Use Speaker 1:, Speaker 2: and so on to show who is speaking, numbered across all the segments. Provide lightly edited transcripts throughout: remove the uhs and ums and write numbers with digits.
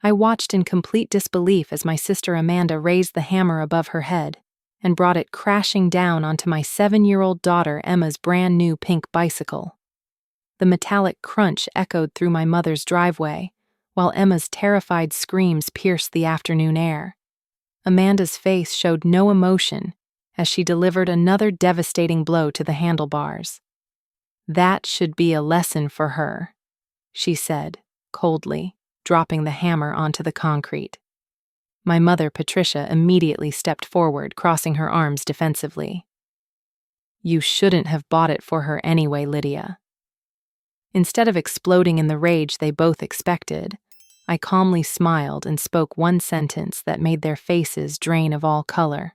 Speaker 1: I watched in complete disbelief as my sister Amanda raised the hammer above her head and brought it crashing down onto my 7-year-old daughter Emma's brand new pink bicycle. The metallic crunch echoed through my mother's driveway, while Emma's terrified screams pierced the afternoon air. Amanda's face showed no emotion as she delivered another devastating blow to the handlebars. "That should be a lesson for her," she said, coldly, dropping the hammer onto the concrete. My mother, Patricia, immediately stepped forward, crossing her arms defensively. "You shouldn't have bought it for her anyway, Lydia." Instead of exploding in the rage they both expected, I calmly smiled and spoke one sentence that made their faces drain of all color.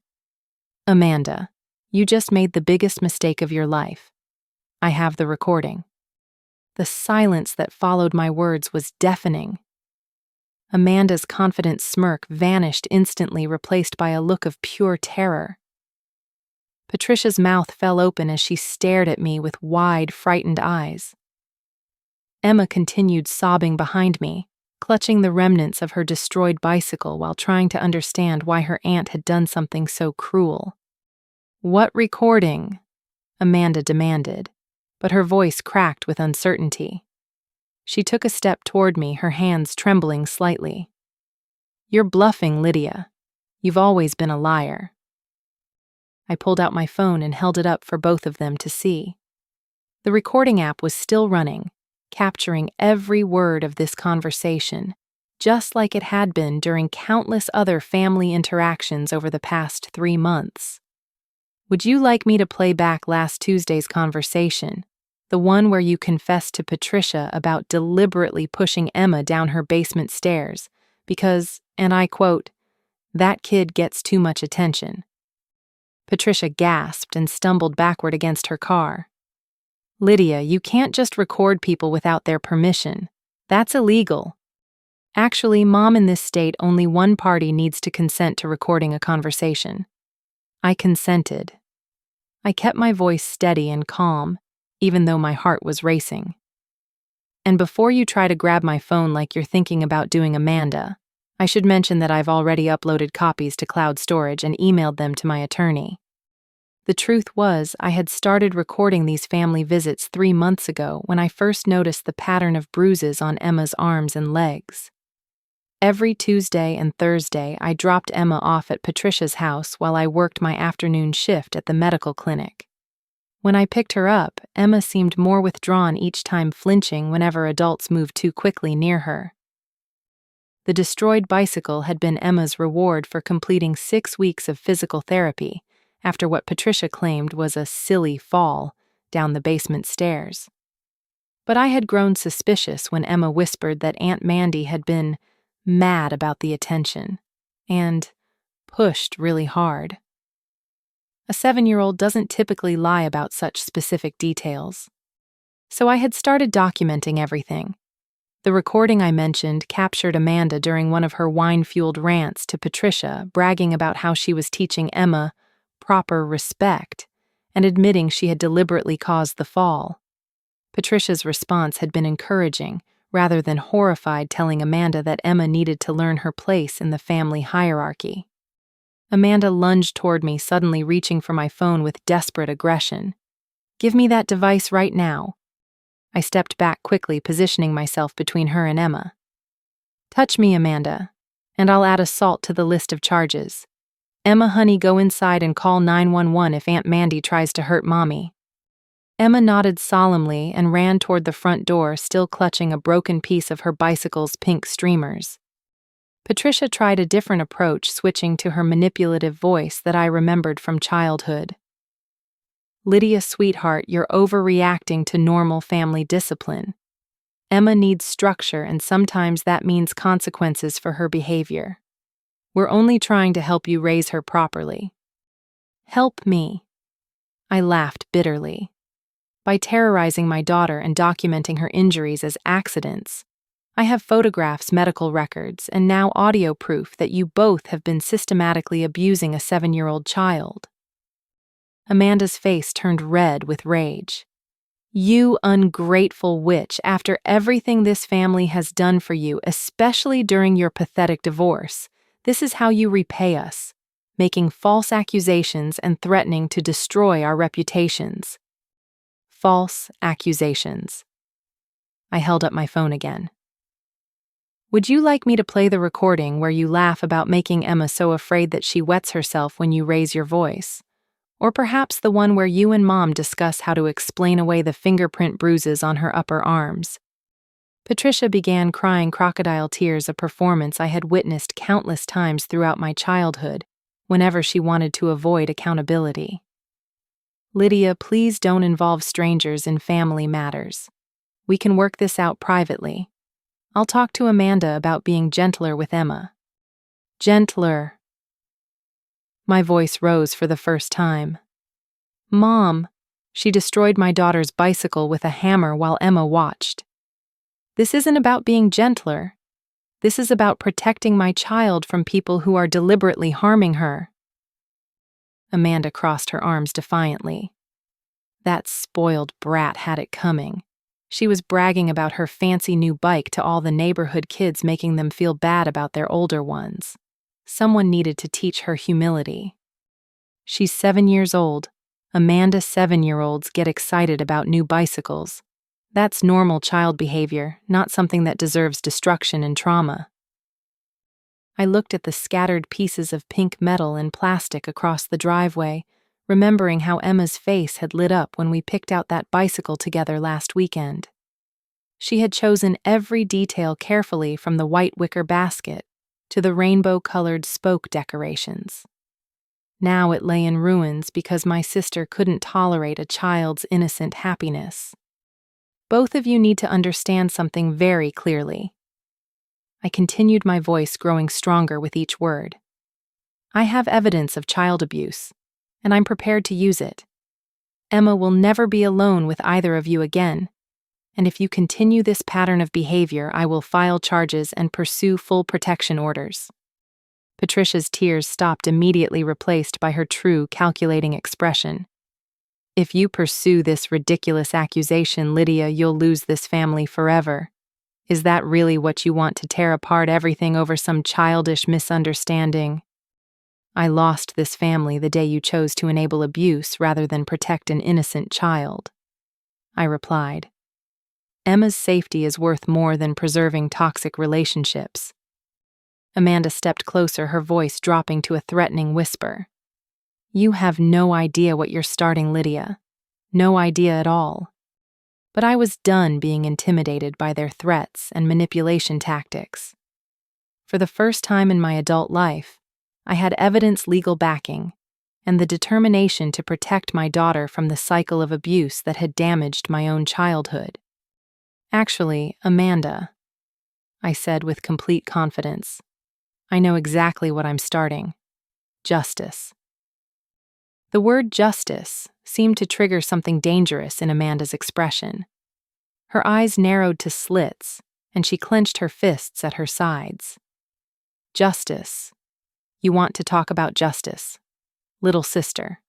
Speaker 1: "Amanda, you just made the biggest mistake of your life. I have the recording." The silence that followed my words was deafening. Amanda's confident smirk vanished instantly, replaced by a look of pure terror. Patricia's mouth fell open as she stared at me with wide, frightened eyes. Emma continued sobbing behind me, clutching the remnants of her destroyed bicycle while trying to understand why her aunt had done something so cruel. "What recording?" Amanda demanded, but her voice cracked with uncertainty. She took a step toward me, her hands trembling slightly. "You're bluffing, Lydia. You've always been a liar." I pulled out my phone and held it up for both of them to see. The recording app was still running, capturing every word of this conversation, just like it had been during countless other family interactions over the past 3 months. "Would you like me to play back last Tuesday's conversation? The one where you confessed to Patricia about deliberately pushing Emma down her basement stairs because, and I quote, 'that kid gets too much attention.'" Patricia gasped and stumbled backward against her car. "Lydia, you can't just record people without their permission. That's illegal. Actually, Mom, in this state, only one party needs to consent to recording a conversation." I consented. I kept my voice steady and calm, even though my heart was racing. "And before you try to grab my phone like you're thinking about doing Amanda, I should mention that I've already uploaded copies to cloud storage and emailed them to my attorney. The truth was, I had started recording these family visits 3 months ago when I first noticed the pattern of bruises on Emma's arms and legs. Every Tuesday and Thursday, I dropped Emma off at Patricia's house while I worked my afternoon shift at the medical clinic. When I picked her up, Emma seemed more withdrawn each time, flinching whenever adults moved too quickly near her. The destroyed bicycle had been Emma's reward for completing 6 weeks of physical therapy after what Patricia claimed was a silly fall down the basement stairs. But I had grown suspicious when Emma whispered that Aunt Mandy had been mad about the attention and pushed really hard. A 7-year-old doesn't typically lie about such specific details. So I had started documenting everything. The recording I mentioned captured Amanda during one of her wine-fueled rants to Patricia, bragging about how she was teaching Emma proper respect and admitting she had deliberately caused the fall. Patricia's response had been encouraging, rather than horrified, telling Amanda that Emma needed to learn her place in the family hierarchy. Amanda lunged toward me, suddenly reaching for my phone with desperate aggression. "Give me that device right now." I stepped back quickly, positioning myself between her and Emma. "Touch me, Amanda, and I'll add assault to the list of charges. Emma, honey, go inside and call 911 if Aunt Mandy tries to hurt Mommy." Emma nodded solemnly and ran toward the front door, still clutching a broken piece of her bicycle's pink streamers. Patricia tried a different approach, switching to her manipulative voice that I remembered from childhood. "Lydia, sweetheart, you're overreacting to normal family discipline. Emma needs structure, and sometimes that means consequences for her behavior. We're only trying to help you raise her properly." "Help me?" I laughed bitterly. By terrorizing my daughter and documenting her injuries as accidents, I have photographs, medical records, and now audio proof that you both have been systematically abusing a 7-year-old child. Amanda's face turned red with rage. You ungrateful witch, after everything this family has done for you, especially during your pathetic divorce, this is how you repay us, making false accusations and threatening to destroy our reputations. False accusations. I held up my phone again. Would you like me to play the recording where you laugh about making Emma so afraid that she wets herself when you raise your voice? Or perhaps the one where you and Mom discuss how to explain away the fingerprint bruises on her upper arms? Patricia began crying crocodile tears, a performance I had witnessed countless times throughout my childhood, whenever she wanted to avoid accountability. Lydia, please don't involve strangers in family matters. We can work this out privately. I'll talk to Amanda about being gentler with Emma. Gentler. My voice rose for the first time. Mom, she destroyed my daughter's bicycle with a hammer while Emma watched. This isn't about being gentler. This is about protecting my child from people who are deliberately harming her. Amanda crossed her arms defiantly. That spoiled brat had it coming. She was bragging about her fancy new bike to all the neighborhood kids, making them feel bad about their older ones. Someone needed to teach her humility. She's 7 years old. Amanda 7-year-olds get excited about new bicycles. That's normal child behavior, not something that deserves destruction and trauma. I looked at the scattered pieces of pink metal and plastic across the driveway, remembering how Emma's face had lit up when we picked out that bicycle together last weekend. She had chosen every detail carefully, from the white wicker basket to the rainbow-colored spoke decorations. Now it lay in ruins because my sister couldn't tolerate a child's innocent happiness. Both of you need to understand something very clearly. I continued, my voice growing stronger with each word. I have evidence of child abuse, and I'm prepared to use it. Emma will never be alone with either of you again, and if you continue this pattern of behavior, I will file charges and pursue full protection orders. Patricia's tears stopped, immediately replaced by her true, calculating expression. If you pursue this ridiculous accusation, Lydia, you'll lose this family forever. Is that really what you want, to tear apart everything over some childish misunderstanding? I lost this family the day you chose to enable abuse rather than protect an innocent child. I replied. Emma's safety is worth more than preserving toxic relationships. Amanda stepped closer, her voice dropping to a threatening whisper. You have no idea what you're starting, Lydia. No idea at all. But I was done being intimidated by their threats and manipulation tactics. For the first time in my adult life, I had evidence, legal backing, and the determination to protect my daughter from the cycle of abuse that had damaged my own childhood. Actually, Amanda, I said with complete confidence, I know exactly what I'm starting. Justice. The word justice seemed to trigger something dangerous in Amanda's expression. Her eyes narrowed to slits, and she clenched her fists at her sides. Justice. You want to talk about justice, little sister.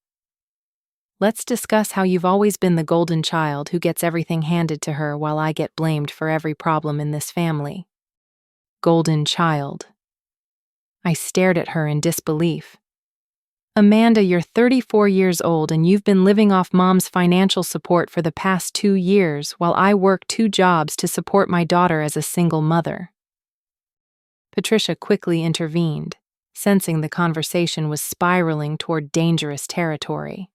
Speaker 1: Let's discuss how you've always been the golden child who gets everything handed to her while I get blamed for every problem in this family. Golden child. I stared at her in disbelief. Amanda, you're 34 years old and you've been living off Mom's financial support for the past 2 years while I work 2 jobs to support my daughter as a single mother. Patricia quickly intervened, sensing the conversation was spiraling toward dangerous territory.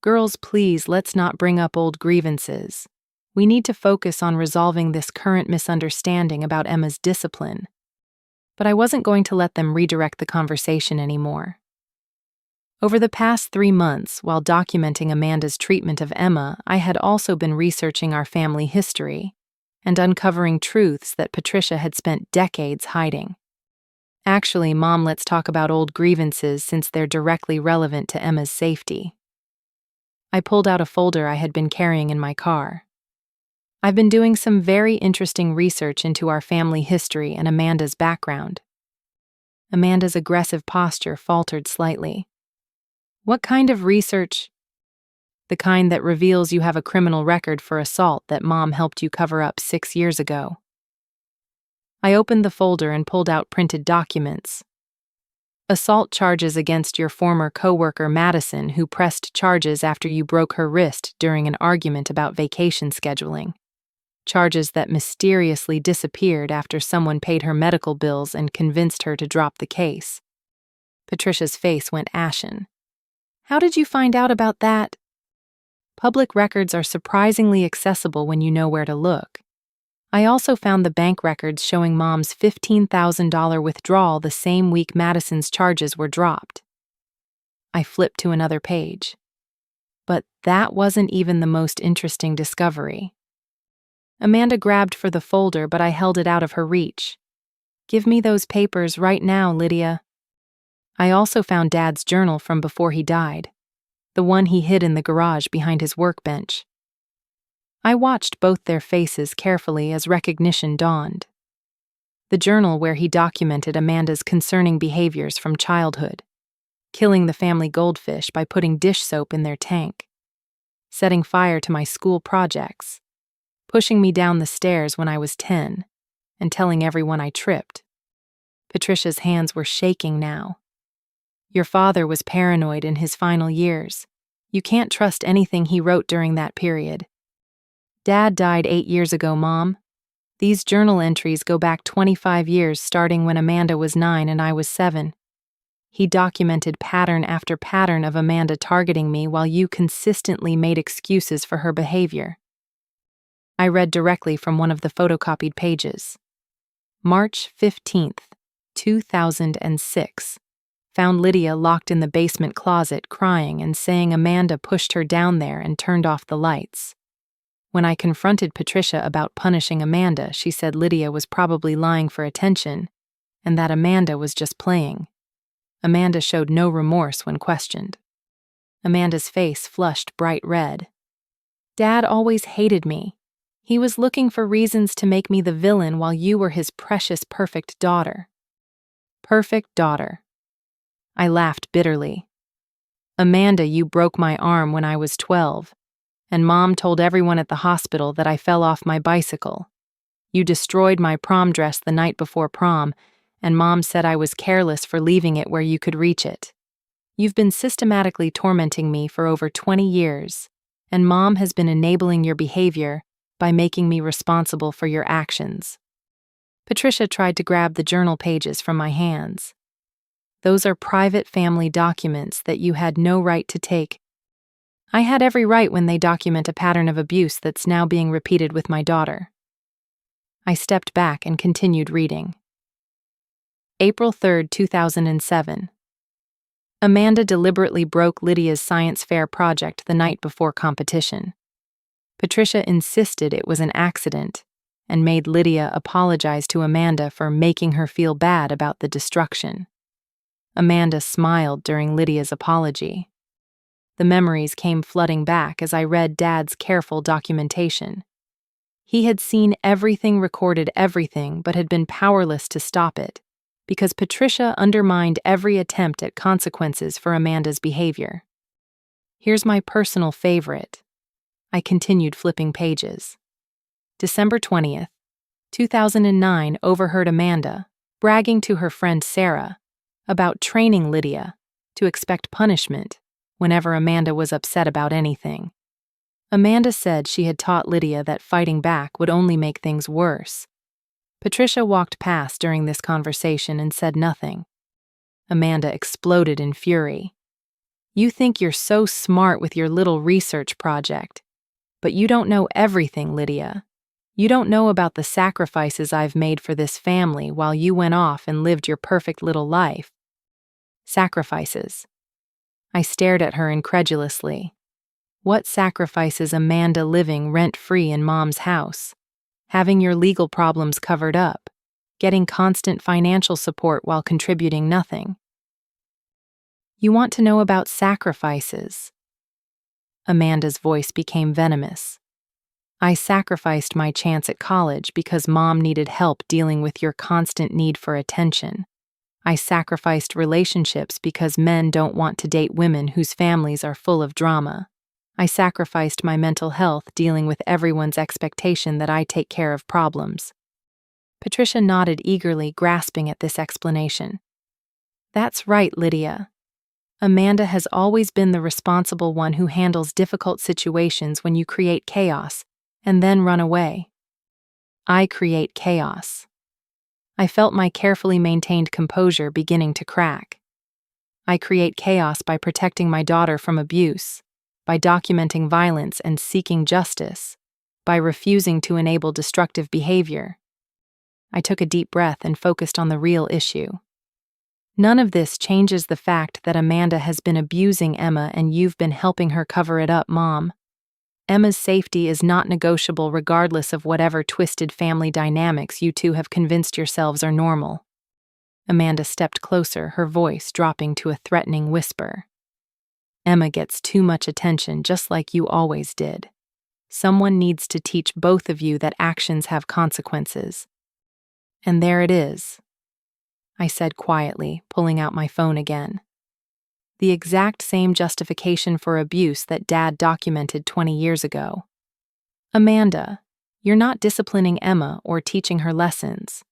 Speaker 1: Girls, please, let's not bring up old grievances. We need to focus on resolving this current misunderstanding about Emma's discipline. But I wasn't going to let them redirect the conversation anymore. Over the past 3 months, while documenting Amanda's treatment of Emma, I had also been researching our family history and uncovering truths that Patricia had spent decades hiding. Actually, Mom, let's talk about old grievances since they're directly relevant to Emma's safety. I pulled out a folder I had been carrying in my car. I've been doing some very interesting research into our family history and Amanda's background. Amanda's aggressive posture faltered slightly. What kind of research? The kind that reveals you have a criminal record for assault that Mom helped you cover up 6 years ago. I opened the folder and pulled out printed documents. Assault charges against your former coworker Madison, who pressed charges after you broke her wrist during an argument about vacation scheduling. Charges that mysteriously disappeared after someone paid her medical bills and convinced her to drop the case. Patricia's face went ashen. How did you find out about that? Public records are surprisingly accessible when you know where to look. I also found the bank records showing Mom's $15,000 withdrawal the same week Madison's charges were dropped. I flipped to another page. But that wasn't even the most interesting discovery. Amanda grabbed for the folder, but I held it out of her reach. Give me those papers right now, Lydia. I also found Dad's journal from before he died, the one he hid in the garage behind his workbench. I watched both their faces carefully as recognition dawned. The journal where he documented Amanda's concerning behaviors from childhood, killing the family goldfish by putting dish soap in their tank, setting fire to my school projects, pushing me down the stairs when I was 10, and telling everyone I tripped. Patricia's hands were shaking now. Your father was paranoid in his final years. You can't trust anything he wrote during that period. Dad died 8 years ago, Mom. These journal entries go back 25 years, starting when Amanda was 9 and I was 7. He documented pattern after pattern of Amanda targeting me while you consistently made excuses for her behavior. I read directly from one of the photocopied pages. March 15th, 2006. Found Lydia locked in the basement closet crying and saying Amanda pushed her down there and turned off the lights. When I confronted Patricia about punishing Amanda, she said Lydia was probably lying for attention and that Amanda was just playing. Amanda showed no remorse when questioned. Amanda's face flushed bright red. Dad always hated me. He was looking for reasons to make me the villain while you were his precious, perfect daughter. Perfect daughter. I laughed bitterly. Amanda, you broke my arm when I was 12. And Mom told everyone at the hospital that I fell off my bicycle. You destroyed my prom dress the night before prom, and Mom said I was careless for leaving it where you could reach it. You've been systematically tormenting me for over 20 years, and Mom has been enabling your behavior by making me responsible for your actions. Patricia tried to grab the journal pages from my hands. Those are private family documents that you had no right to take. I had every right when they document a pattern of abuse that's now being repeated with my daughter. I stepped back and continued reading. April 3rd, 2007. Amanda deliberately broke Lydia's science fair project the night before competition. Patricia insisted it was an accident and made Lydia apologize to Amanda for making her feel bad about the destruction. Amanda smiled during Lydia's apology. The memories came flooding back as I read Dad's careful documentation. He had seen everything, recorded everything, but had been powerless to stop it, because Patricia undermined every attempt at consequences for Amanda's behavior. Here's my personal favorite. I continued flipping pages. December 20th, 2009 overheard Amanda bragging to her friend Sarah about training Lydia to expect punishment whenever Amanda was upset about anything. Amanda said she had taught Lydia that fighting back would only make things worse. Patricia walked past during this conversation and said nothing. Amanda exploded in fury. You think you're so smart with your little research project, but you don't know everything, Lydia. You don't know about the sacrifices I've made for this family while you went off and lived your perfect little life. Sacrifices. I stared at her incredulously. What sacrifices Amanda living rent-free in Mom's house? Having your legal problems covered up? Getting constant financial support while contributing nothing? You want to know about sacrifices? Amanda's voice became venomous. I sacrificed my chance at college because Mom needed help dealing with your constant need for attention. I sacrificed relationships because men don't want to date women whose families are full of drama. I sacrificed my mental health dealing with everyone's expectation that I take care of problems. Patricia nodded eagerly, grasping at this explanation. That's right, Lydia. Amanda has always been the responsible one who handles difficult situations when you create chaos and then run away. I create chaos. I felt my carefully maintained composure beginning to crack. I create chaos by protecting my daughter from abuse, by documenting violence and seeking justice, by refusing to enable destructive behavior. I took a deep breath and focused on the real issue. None of this changes the fact that Amanda has been abusing Emma and you've been helping her cover it up, Mom. Emma's safety is not negotiable regardless of whatever twisted family dynamics you two have convinced yourselves are normal. Amanda stepped closer, her voice dropping to a threatening whisper. Emma gets too much attention, just like you always did. Someone needs to teach both of you that actions have consequences. And there it is, I said quietly, pulling out my phone again. The exact same justification for abuse that Dad documented 20 years ago. Amanda, you're not disciplining Emma or teaching her lessons.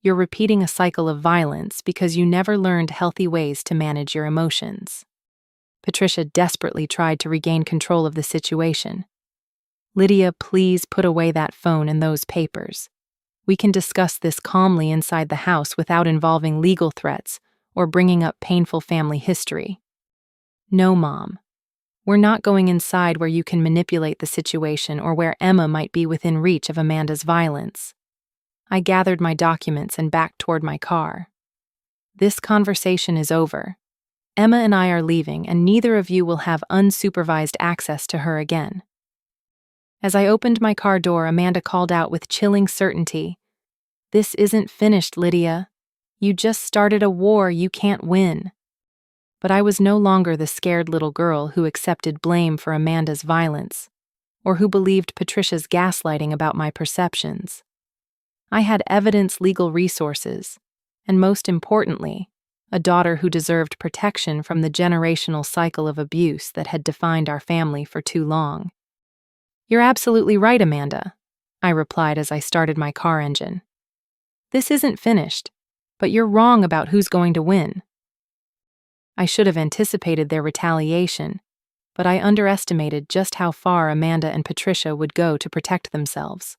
Speaker 1: You're repeating a cycle of violence because you never learned healthy ways to manage your emotions. Patricia desperately tried to regain control of the situation. Lydia, please put away that phone and those papers. We can discuss this calmly inside the house without involving legal threats or bringing up painful family history. No, Mom. We're not going inside where you can manipulate the situation or where Emma might be within reach of Amanda's violence. I gathered my documents and backed toward my car. This conversation is over. Emma and I are leaving, and neither of you will have unsupervised access to her again. As I opened my car door, Amanda called out with chilling certainty, "This isn't finished, Lydia. You just started a war you can't win." But I was no longer the scared little girl who accepted blame for Amanda's violence, or who believed Patricia's gaslighting about my perceptions. I had evidence, legal resources, and most importantly, a daughter who deserved protection from the generational cycle of abuse that had defined our family for too long. You're absolutely right, Amanda, I replied as I started my car engine. This isn't finished, but you're wrong about who's going to win. I should have anticipated their retaliation, but I underestimated just how far Amanda and Patricia would go to protect themselves.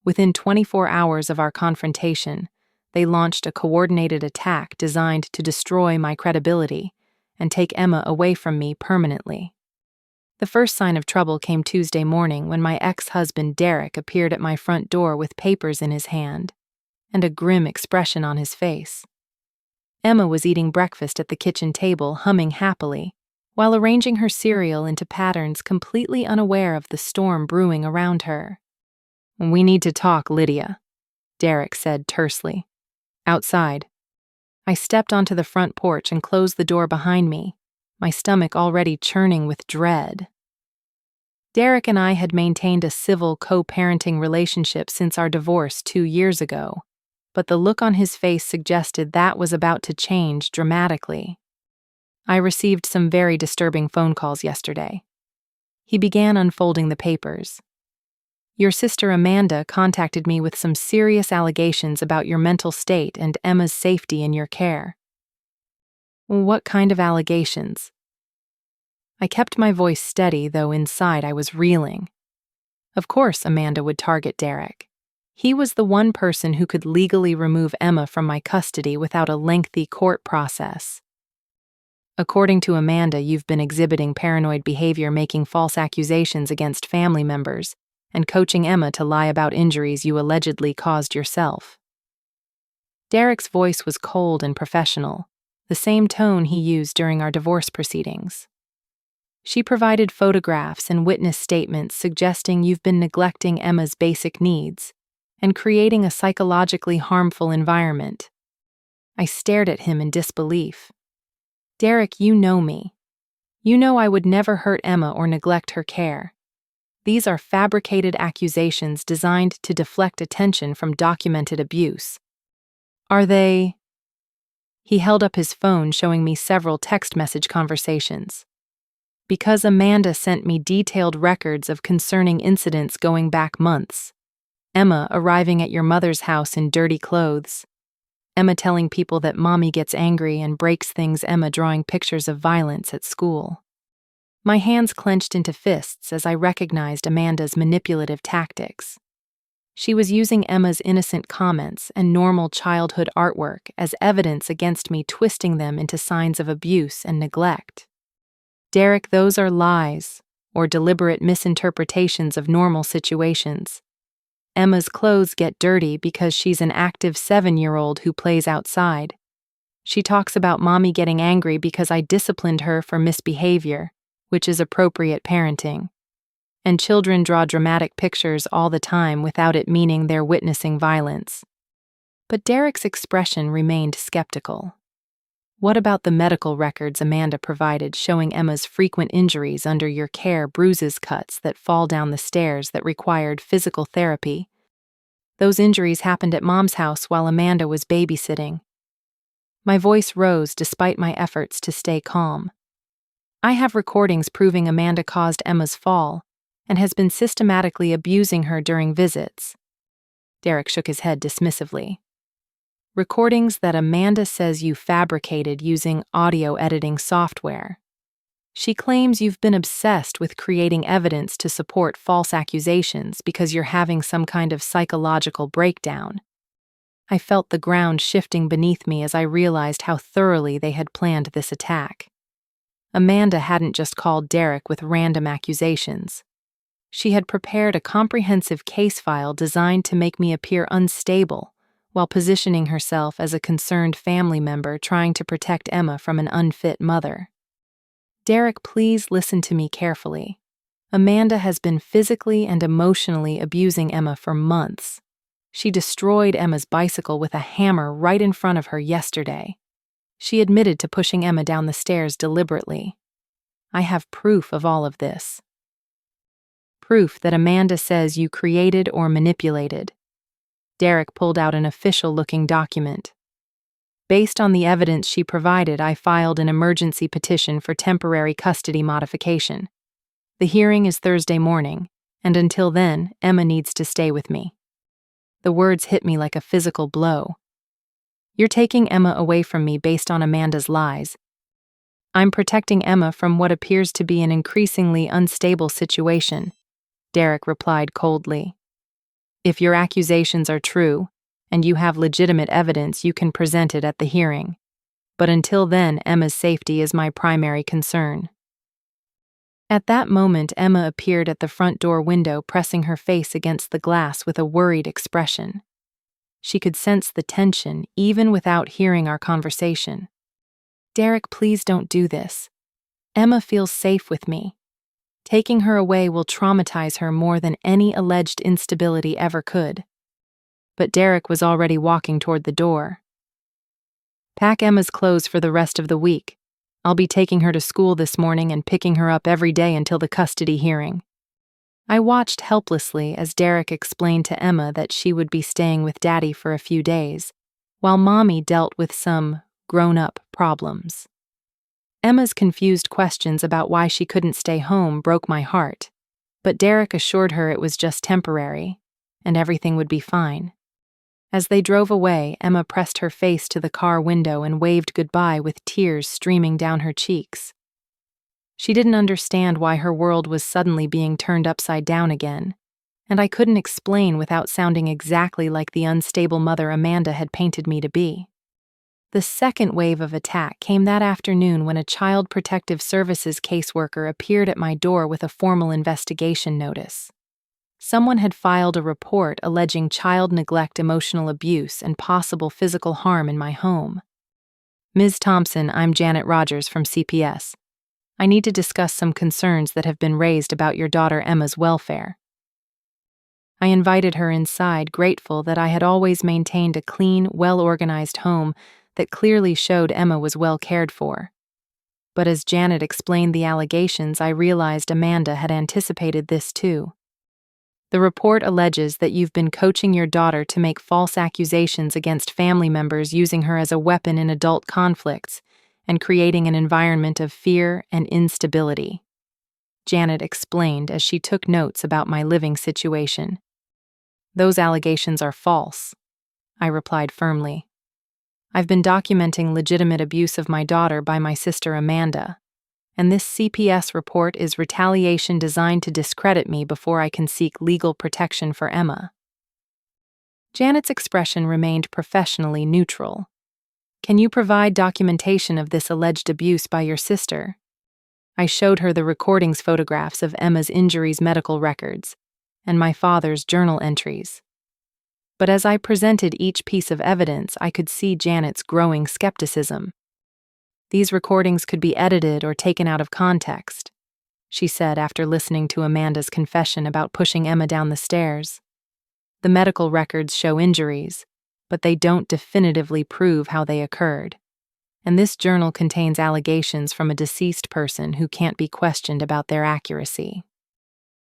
Speaker 1: Within 24 hours of our confrontation, they launched a coordinated attack designed to destroy my credibility and take Emma away from me permanently. The first sign of trouble came Tuesday morning when my ex-husband Derek appeared at my front door with papers in his hand and a grim expression on his face. Emma was eating breakfast at the kitchen table, humming happily, while arranging her cereal into patterns, completely unaware of the storm brewing around her. We need to talk, Lydia, Derek said tersely. Outside. I stepped onto the front porch and closed the door behind me, my stomach already churning with dread. Derek and I had maintained a civil co-parenting relationship since our divorce 2 years ago, but the look on his face suggested that was about to change dramatically. I received some very disturbing phone calls yesterday. He began unfolding the papers. Your sister Amanda contacted me with some serious allegations about your mental state and Emma's safety in your care. What kind of allegations? I kept my voice steady, though inside I was reeling. Of course Amanda would target Derek. He was the one person who could legally remove Emma from my custody without a lengthy court process. According to Amanda, you've been exhibiting paranoid behavior, making false accusations against family members, and coaching Emma to lie about injuries you allegedly caused yourself. Derek's voice was cold and professional, the same tone he used during our divorce proceedings. She provided photographs and witness statements suggesting you've been neglecting Emma's basic needs and creating a psychologically harmful environment. I stared at him in disbelief. Derek, you know me. You know I would never hurt Emma or neglect her care. These are fabricated accusations designed to deflect attention from documented abuse. Are they? He held up his phone, showing me several text message conversations. Because Amanda sent me detailed records of concerning incidents going back months. Emma arriving at your mother's house in dirty clothes. Emma telling people that mommy gets angry and breaks things. Emma drawing pictures of violence at school. My hands clenched into fists as I recognized Amanda's manipulative tactics. She was using Emma's innocent comments and normal childhood artwork as evidence against me, twisting them into signs of abuse and neglect. Derek, those are lies, or deliberate misinterpretations of normal situations. Emma's clothes get dirty because she's an active 7-year-old who plays outside. She talks about mommy getting angry because I disciplined her for misbehavior, which is appropriate parenting. And children draw dramatic pictures all the time without it meaning they're witnessing violence. But Derek's expression remained skeptical. What about the medical records Amanda provided showing Emma's frequent injuries under your care, bruises, cuts that fall down the stairs that required physical therapy? Those injuries happened at Mom's house while Amanda was babysitting. My voice rose despite my efforts to stay calm. I have recordings proving Amanda caused Emma's fall and has been systematically abusing her during visits. Derek shook his head dismissively. Recordings that Amanda says you fabricated using audio editing software. She claims you've been obsessed with creating evidence to support false accusations because you're having some kind of psychological breakdown. I felt the ground shifting beneath me as I realized how thoroughly they had planned this attack. Amanda hadn't just called Derek with random accusations. She had prepared a comprehensive case file designed to make me appear unstable, while positioning herself as a concerned family member trying to protect Emma from an unfit mother. Derek, please listen to me carefully. Amanda has been physically and emotionally abusing Emma for months. She destroyed Emma's bicycle with a hammer right in front of her yesterday. She admitted to pushing Emma down the stairs deliberately. I have proof of all of this. Proof that Amanda says you created or manipulated. Derek pulled out an official-looking document. Based on the evidence she provided, I filed an emergency petition for temporary custody modification. The hearing is Thursday morning, and until then, Emma needs to stay with me. The words hit me like a physical blow. You're taking Emma away from me based on Amanda's lies. I'm protecting Emma from what appears to be an increasingly unstable situation, Derek replied coldly. If your accusations are true, and you have legitimate evidence, you can present it at the hearing. But until then, Emma's safety is my primary concern. At that moment, Emma appeared at the front door window, pressing her face against the glass with a worried expression. She could sense the tension, even without hearing our conversation. Derek, please don't do this. Emma feels safe with me. Taking her away will traumatize her more than any alleged instability ever could. But Derek was already walking toward the door. Pack Emma's clothes for the rest of the week. I'll be taking her to school this morning and picking her up every day until the custody hearing. I watched helplessly as Derek explained to Emma that she would be staying with Daddy for a few days, while Mommy dealt with some grown-up problems. Emma's confused questions about why she couldn't stay home broke my heart, but Derek assured her it was just temporary, and everything would be fine. As they drove away, Emma pressed her face to the car window and waved goodbye with tears streaming down her cheeks. She didn't understand why her world was suddenly being turned upside down again, and I couldn't explain without sounding exactly like the unstable mother Amanda had painted me to be. The second wave of attack came that afternoon when a Child Protective Services caseworker appeared at my door with a formal investigation notice. Someone had filed a report alleging child neglect, emotional abuse, and possible physical harm in my home. Ms. Thompson, I'm Janet Rogers from CPS. I need to discuss some concerns that have been raised about your daughter Emma's welfare. I invited her inside, grateful that I had always maintained a clean, well-organized home that clearly showed Emma was well cared for. But as Janet explained the allegations, I realized Amanda had anticipated this too. The report alleges that you've been coaching your daughter to make false accusations against family members, using her as a weapon in adult conflicts, and creating an environment of fear and instability. Janet explained as she took notes about my living situation. "Those allegations are false," I replied firmly. "I've been documenting legitimate abuse of my daughter by my sister Amanda, and this CPS report is retaliation designed to discredit me before I can seek legal protection for Emma." Janet's expression remained professionally neutral. "Can you provide documentation of this alleged abuse by your sister?" I showed her the recordings photographs of Emma's injuries medical records and my father's journal entries. But as I presented each piece of evidence, I could see Janet's growing skepticism. "These recordings could be edited or taken out of context," she said after listening to Amanda's confession about pushing Emma down the stairs. "The medical records show injuries, but they don't definitively prove how they occurred. And this journal contains allegations from a deceased person who can't be questioned about their accuracy."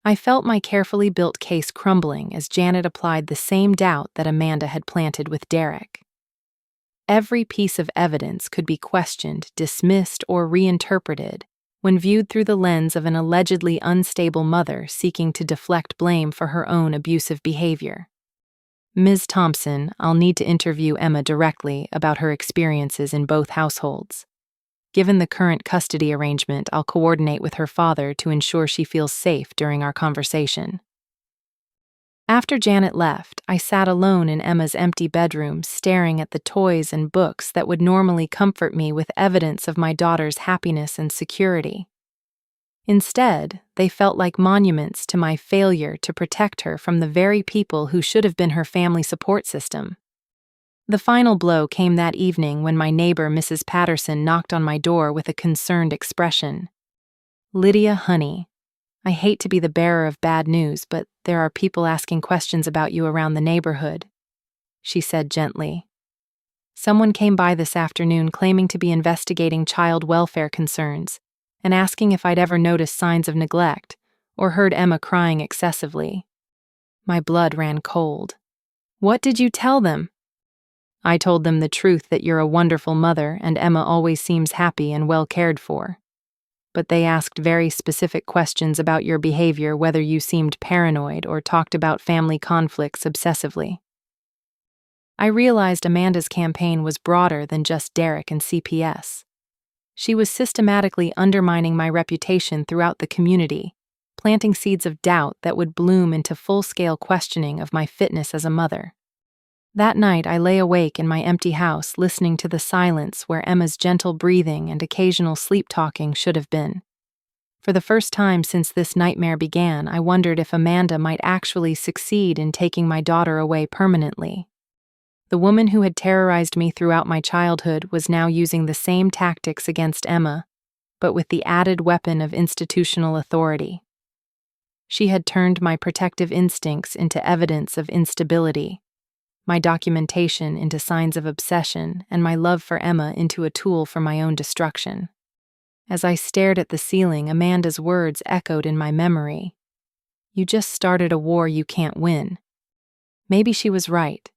Speaker 1: I felt my carefully built case crumbling as Janet applied the same doubt that Amanda had planted with Derek. Every piece of evidence could be questioned, dismissed, or reinterpreted when viewed through the lens of an allegedly unstable mother seeking to deflect blame for her own abusive behavior. "Ms. Thompson, I'll need to interview Emma directly about her experiences in both households. Given the current custody arrangement, I'll coordinate with her father to ensure she feels safe during our conversation." After Janet left, I sat alone in Emma's empty bedroom, staring at the toys and books that would normally comfort me with evidence of my daughter's happiness and security. Instead, they felt like monuments to my failure to protect her from the very people who should have been her family support system. The final blow came that evening when my neighbor, Mrs. Patterson, knocked on my door with a concerned expression. "Lydia, honey, I hate to be the bearer of bad news, but there are people asking questions about you around the neighborhood," she said gently. "Someone came by this afternoon claiming to be investigating child welfare concerns and asking if I'd ever noticed signs of neglect or heard Emma crying excessively." My blood ran cold. "What did you tell them?" "I told them the truth, that you're a wonderful mother and Emma always seems happy and well cared for. But they asked very specific questions about your behavior, whether you seemed paranoid or talked about family conflicts obsessively." I realized Amanda's campaign was broader than just Derek and CPS. She was systematically undermining my reputation throughout the community, planting seeds of doubt that would bloom into full-scale questioning of my fitness as a mother. That night, I lay awake in my empty house, listening to the silence where Emma's gentle breathing and occasional sleep-talking should have been. For the first time since this nightmare began, I wondered if Amanda might actually succeed in taking my daughter away permanently. The woman who had terrorized me throughout my childhood was now using the same tactics against Emma, but with the added weapon of institutional authority. She had turned my protective instincts into evidence of instability, my documentation into signs of obsession, and my love for Emma into a tool for my own destruction. As I stared at the ceiling, Amanda's words echoed in my memory. "You just started a war you can't win." Maybe she was right.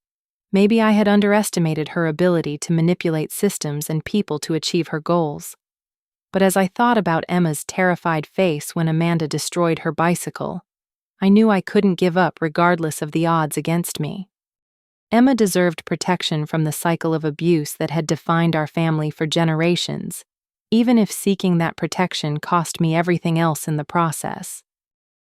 Speaker 1: Maybe I had underestimated her ability to manipulate systems and people to achieve her goals. But as I thought about Emma's terrified face when Amanda destroyed her bicycle, I knew I couldn't give up regardless of the odds against me. Emma deserved protection from the cycle of abuse that had defined our family for generations, even if seeking that protection cost me everything else in the process.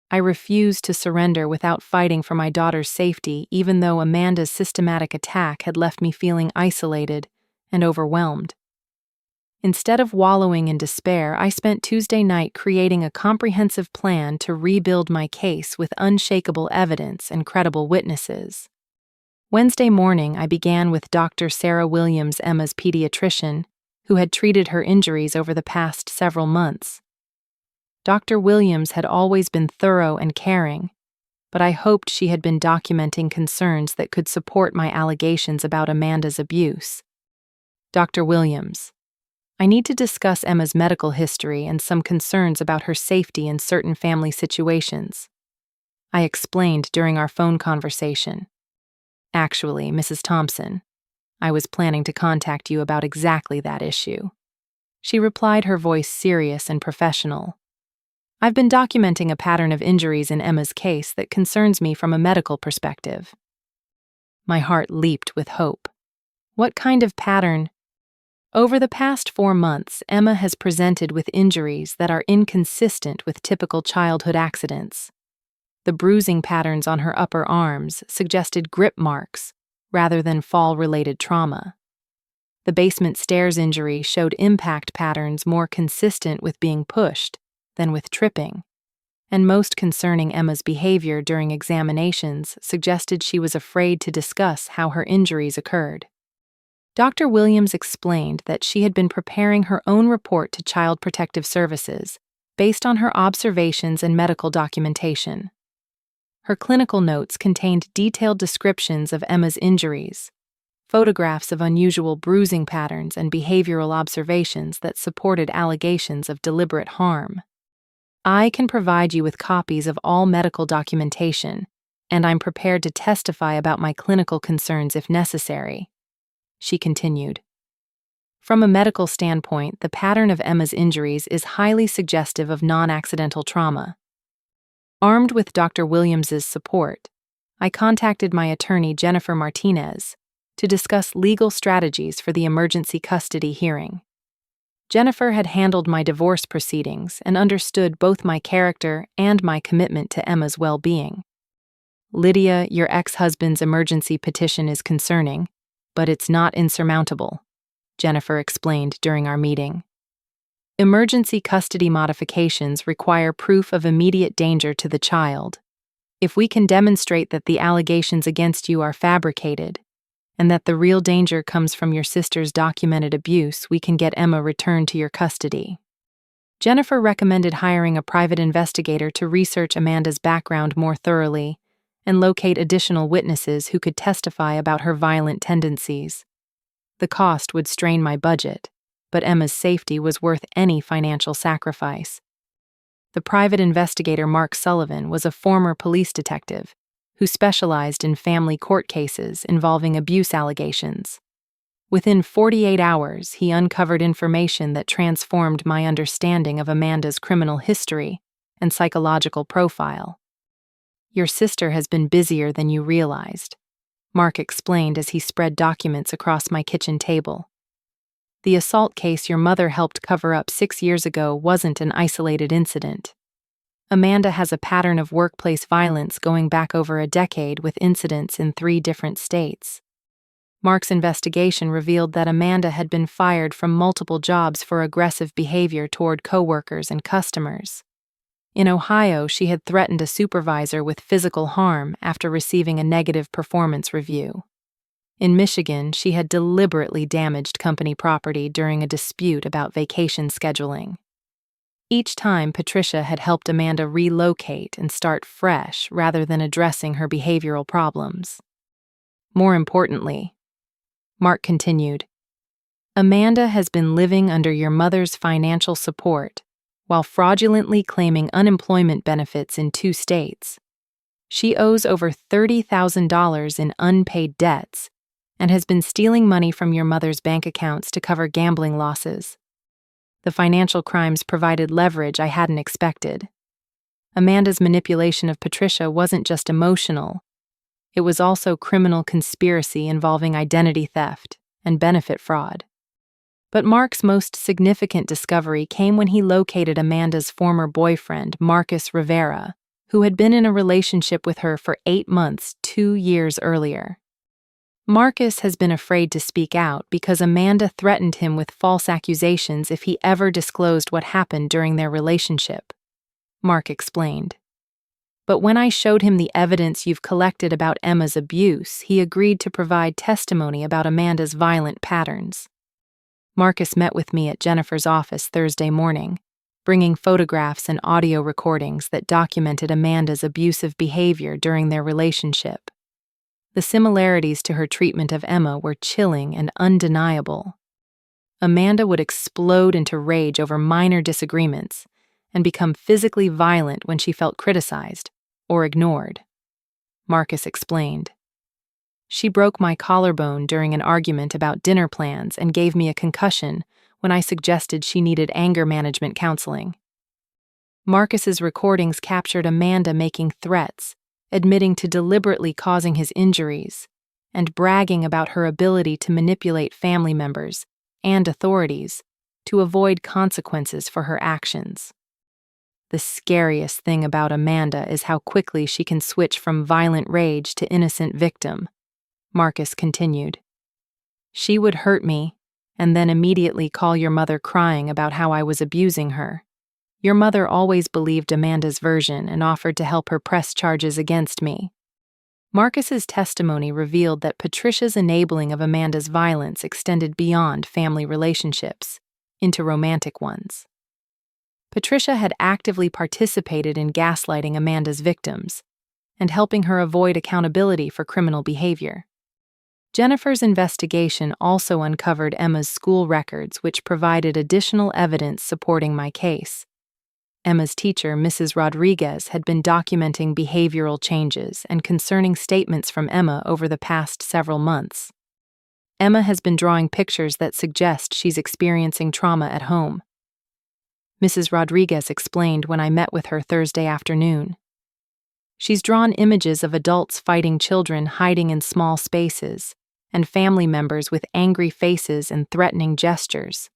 Speaker 1: I refused to surrender without fighting for my daughter's safety, even though Amanda's systematic attack had left me feeling isolated and overwhelmed. Instead of wallowing in despair, I spent Tuesday night creating a comprehensive plan to rebuild my case with unshakable evidence and credible witnesses. Wednesday morning, I began with Dr. Sarah Williams, Emma's pediatrician, who had treated her injuries over the past several months. Dr. Williams had always been thorough and caring, but I hoped she had been documenting concerns that could support my allegations about Amanda's abuse. "Dr. Williams, I need to discuss Emma's medical history and some concerns about her safety in certain family situations," I explained during our phone conversation. "Actually, Mrs. Thompson, I was planning to contact you about exactly that issue," she replied, her voice serious and professional. I've been documenting a pattern of injuries in Emma's case that concerns me from a medical perspective. My heart leaped with hope. What kind of pattern? Over the past 4 months, Emma has presented with injuries that are inconsistent with typical childhood accidents. The bruising patterns on her upper arms suggested grip marks rather than fall-related trauma. The basement stairs injury showed impact patterns more consistent with being pushed than with tripping. And most concerning, Emma's behavior during examinations suggested she was afraid to discuss how her injuries occurred. Dr. Williams explained that she had been preparing her own report to Child Protective Services based on her observations and medical documentation. Her clinical notes contained detailed descriptions of Emma's injuries, photographs of unusual bruising patterns, and behavioral observations that supported allegations of deliberate harm. I can provide you with copies of all medical documentation, and I'm prepared to testify about my clinical concerns if necessary, she continued. From a medical standpoint, the pattern of Emma's injuries is highly suggestive of non-accidental trauma. Armed with Dr. Williams's support, I contacted my attorney, Jennifer Martinez, to discuss legal strategies for the emergency custody hearing. Jennifer had handled my divorce proceedings and understood both my character and my commitment to Emma's well-being. "Lydia, your ex-husband's emergency petition is concerning, but it's not insurmountable," Jennifer explained during our meeting. Emergency custody modifications require proof of immediate danger to the child. If we can demonstrate that the allegations against you are fabricated, and that the real danger comes from your sister's documented abuse, we can get Emma returned to your custody. Jennifer recommended hiring a private investigator to research Amanda's background more thoroughly and locate additional witnesses who could testify about her violent tendencies. The cost would strain my budget, but Emma's safety was worth any financial sacrifice. The private investigator, Mark Sullivan, was a former police detective who specialized in family court cases involving abuse allegations. Within 48 hours, he uncovered information that transformed my understanding of Amanda's criminal history and psychological profile. "Your sister has been busier than you realized," Mark explained as he spread documents across my kitchen table. "The assault case your mother helped cover up 6 years ago wasn't an isolated incident. Amanda has a pattern of workplace violence going back over a decade with incidents in 3 different states. Mark's investigation revealed that Amanda had been fired from multiple jobs for aggressive behavior toward coworkers and customers. In Ohio, she had threatened a supervisor with physical harm after receiving a negative performance review. In Michigan, she had deliberately damaged company property during a dispute about vacation scheduling. Each time, Patricia had helped Amanda relocate and start fresh rather than addressing her behavioral problems. More importantly, Mark continued, "Amanda has been living under your mother's financial support while fraudulently claiming unemployment benefits in 2 states. She owes over $30,000 in unpaid debts and has been stealing money from your mother's bank accounts to cover gambling losses. The financial crimes provided leverage I hadn't expected. Amanda's manipulation of Patricia wasn't just emotional, it was also criminal conspiracy involving identity theft and benefit fraud." But Mark's most significant discovery came when he located Amanda's former boyfriend, Marcus Rivera, who had been in a relationship with her for 8 months 2 years earlier. Marcus has been afraid to speak out because Amanda threatened him with false accusations if he ever disclosed what happened during their relationship, Mark explained. But when I showed him the evidence you've collected about Emma's abuse, he agreed to provide testimony about Amanda's violent patterns. Marcus met with me at Jennifer's office Thursday morning, bringing photographs and audio recordings that documented Amanda's abusive behavior during their relationship. The similarities to her treatment of Emma were chilling and undeniable. Amanda would explode into rage over minor disagreements and become physically violent when she felt criticized or ignored, Marcus explained. "She broke my collarbone during an argument about dinner plans and gave me a concussion when I suggested she needed anger management counseling." Marcus's recordings captured Amanda making threats, admitting to deliberately causing his injuries, and bragging about her ability to manipulate family members and authorities to avoid consequences for her actions. The scariest thing about Amanda is how quickly she can switch from violent rage to innocent victim, Marcus continued. She would hurt me, and then immediately call your mother crying about how I was abusing her. Your mother always believed Amanda's version and offered to help her press charges against me. Marcus's testimony revealed that Patricia's enabling of Amanda's violence extended beyond family relationships into romantic ones. Patricia had actively participated in gaslighting Amanda's victims and helping her avoid accountability for criminal behavior. Jennifer's investigation also uncovered Emma's school records, which provided additional evidence supporting my case. Emma's teacher, Mrs. Rodriguez, had been documenting behavioral changes and concerning statements from Emma over the past several months. Emma has been drawing pictures that suggest she's experiencing trauma at home, Mrs. Rodriguez explained when I met with her Thursday afternoon. She's drawn images of adults fighting children hiding in small spaces, and family members with angry faces and threatening gestures.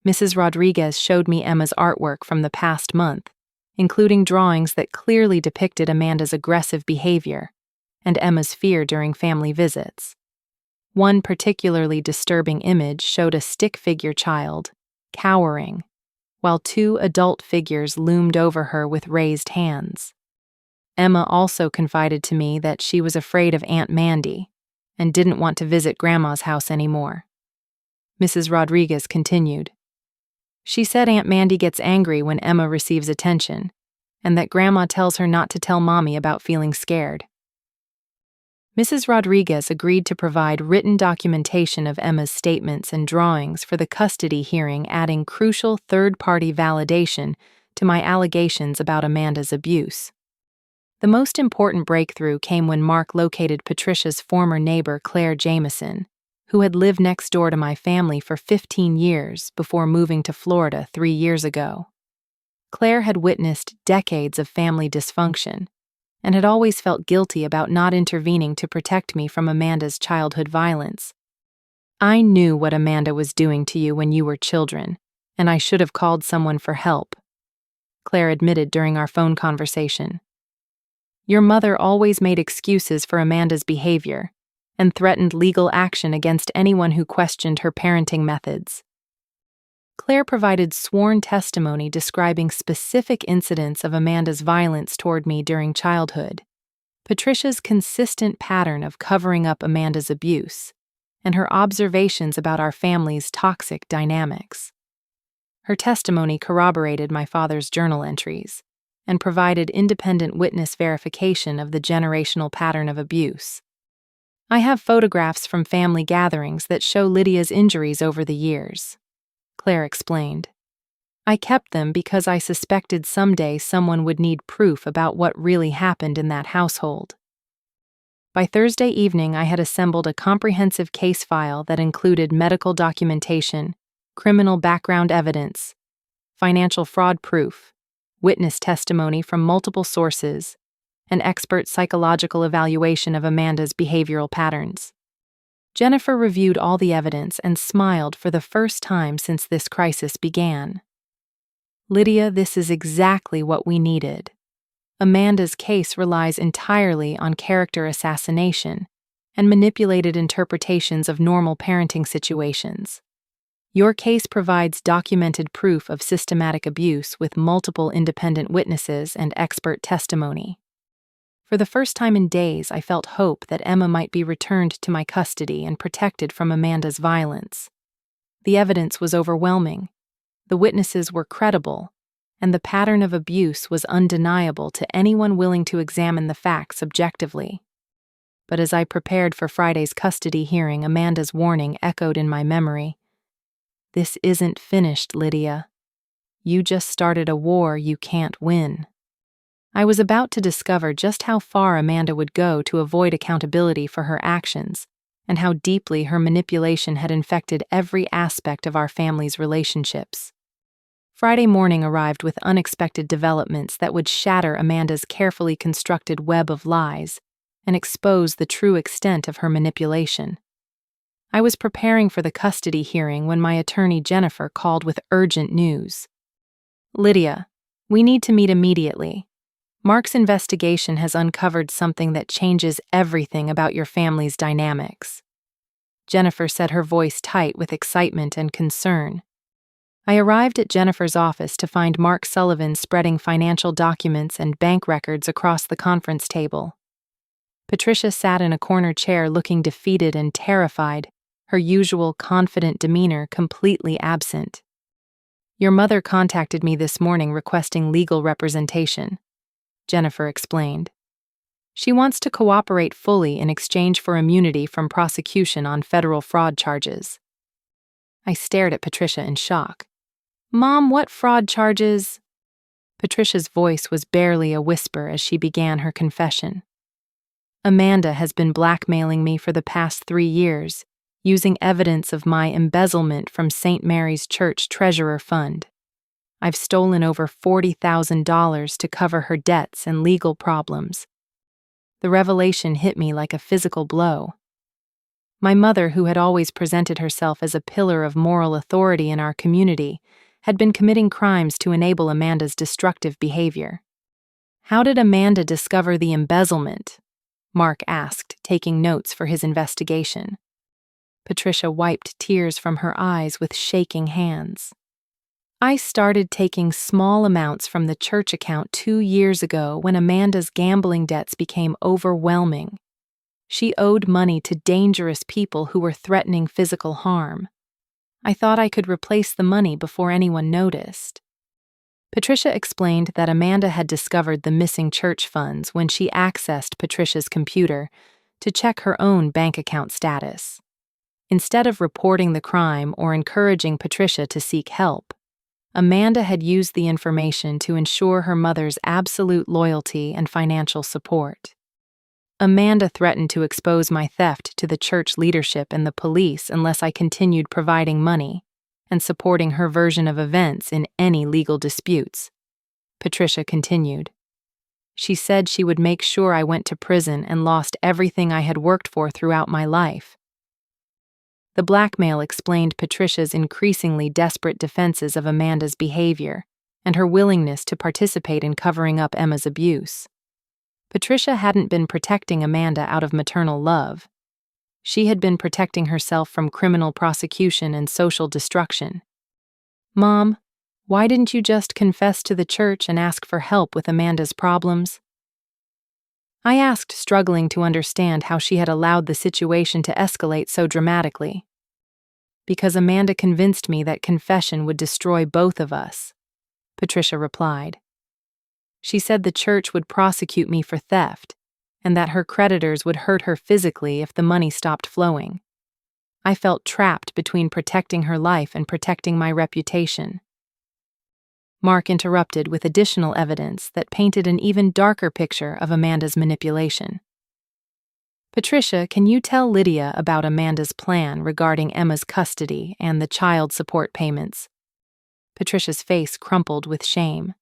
Speaker 1: Mrs. Rodriguez showed me Emma's artwork from the past month, including drawings that clearly depicted Amanda's aggressive behavior and Emma's fear during family visits. One particularly disturbing image showed a stick-figure child, cowering, while two adult figures loomed over her with raised hands. Emma also confided to me that she was afraid of Aunt Mandy and didn't want to visit Grandma's house anymore. Mrs. Rodriguez continued. She said Aunt Mandy gets angry when Emma receives attention, and that Grandma tells her not to tell Mommy about feeling scared. Mrs. Rodriguez agreed to provide written documentation of Emma's statements and drawings for the custody hearing, adding crucial third-party validation to my allegations about Amanda's abuse. The most important breakthrough came when Mark located Patricia's former neighbor, Claire Jameson, who had lived next door to my family for 15 years before moving to Florida 3 years ago. Claire had witnessed decades of family dysfunction and had always felt guilty about not intervening to protect me from Amanda's childhood violence. I knew what Amanda was doing to you when you were children, and I should have called someone for help, Claire admitted during our phone conversation. Your mother always made excuses for Amanda's behavior and threatened legal action against anyone who questioned her parenting methods. Claire provided sworn testimony describing specific incidents of Amanda's violence toward me during childhood, Patricia's consistent pattern of covering up Amanda's abuse, and her observations about our family's toxic dynamics. Her testimony corroborated my father's journal entries and provided independent witness verification of the generational pattern of abuse. I have photographs from family gatherings that show Lydia's injuries over the years, Claire explained. I kept them because I suspected someday someone would need proof about what really happened in that household. By Thursday evening, I had assembled a comprehensive case file that included medical documentation, criminal background evidence, financial fraud proof, witness testimony from multiple sources, and expert psychological evaluation of Amanda's behavioral patterns. Jennifer reviewed all the evidence and smiled for the first time since this crisis began. Lydia, this is exactly what we needed. Amanda's case relies entirely on character assassination and manipulated interpretations of normal parenting situations. Your case provides documented proof of systematic abuse with multiple independent witnesses and expert testimony. For the first time in days, I felt hope that Emma might be returned to my custody and protected from Amanda's violence. The evidence was overwhelming. The witnesses were credible, and the pattern of abuse was undeniable to anyone willing to examine the facts objectively. But as I prepared for Friday's custody hearing, Amanda's warning echoed in my memory. This isn't finished, Lydia. You just started a war you can't win. I was about to discover just how far Amanda would go to avoid accountability for her actions, and how deeply her manipulation had infected every aspect of our family's relationships. Friday morning arrived with unexpected developments that would shatter Amanda's carefully constructed web of lies and expose the true extent of her manipulation. I was preparing for the custody hearing when my attorney Jennifer called with urgent news. "Lydia, we need to meet immediately. Mark's investigation has uncovered something that changes everything about your family's dynamics." Jennifer said, her voice tight with excitement and concern. I arrived at Jennifer's office to find Mark Sullivan spreading financial documents and bank records across the conference table. Patricia sat in a corner chair looking defeated and terrified, her usual confident demeanor completely absent. "Your mother contacted me this morning requesting legal representation," Jennifer explained. "She wants to cooperate fully in exchange for immunity from prosecution on federal fraud charges." I stared at Patricia in shock. "Mom, what fraud charges?" Patricia's voice was barely a whisper as she began her confession. "Amanda has been blackmailing me for the past 3 years, using evidence of my embezzlement from St. Mary's Church Treasurer Fund. I've stolen over $40,000 to cover her debts and legal problems." The revelation hit me like a physical blow. My mother, who had always presented herself as a pillar of moral authority in our community, had been committing crimes to enable Amanda's destructive behavior. "How did Amanda discover the embezzlement?" Mark asked, taking notes for his investigation. Patricia wiped tears from her eyes with shaking hands. "I started taking small amounts from the church account 2 years ago when Amanda's gambling debts became overwhelming. She owed money to dangerous people who were threatening physical harm. I thought I could replace the money before anyone noticed." Patricia explained that Amanda had discovered the missing church funds when she accessed Patricia's computer to check her own bank account status. Instead of reporting the crime or encouraging Patricia to seek help, Amanda had used the information to ensure her mother's absolute loyalty and financial support. "Amanda threatened to expose my theft to the church leadership and the police unless I continued providing money and supporting her version of events in any legal disputes," Patricia continued. "She said she would make sure I went to prison and lost everything I had worked for throughout my life." The blackmail explained Patricia's increasingly desperate defenses of Amanda's behavior and her willingness to participate in covering up Emma's abuse. Patricia hadn't been protecting Amanda out of maternal love. She had been protecting herself from criminal prosecution and social destruction. "Mom, why didn't you just confess to the church and ask for help with Amanda's problems?" I asked, struggling to understand how she had allowed the situation to escalate so dramatically. "Because Amanda convinced me that confession would destroy both of us," Patricia replied. "She said the church would prosecute me for theft, and that her creditors would hurt her physically if the money stopped flowing. I felt trapped between protecting her life and protecting my reputation." Mark interrupted with additional evidence that painted an even darker picture of Amanda's manipulation. "Patricia, can you tell Lydia about Amanda's plan regarding Emma's custody and the child support payments?" Patricia's face crumpled with shame.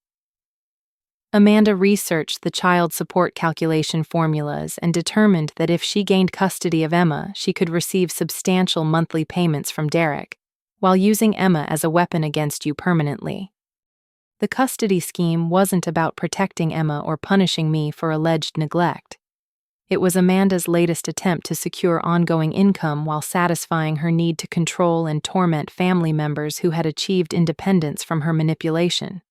Speaker 1: "Amanda researched the child support calculation formulas and determined that if she gained custody of Emma, she could receive substantial monthly payments from Derek, while using Emma as a weapon against you permanently. The custody scheme wasn't about protecting Emma or punishing me for alleged neglect. It was Amanda's latest attempt to secure ongoing income while satisfying her need to control and torment family members who had achieved independence from her manipulation.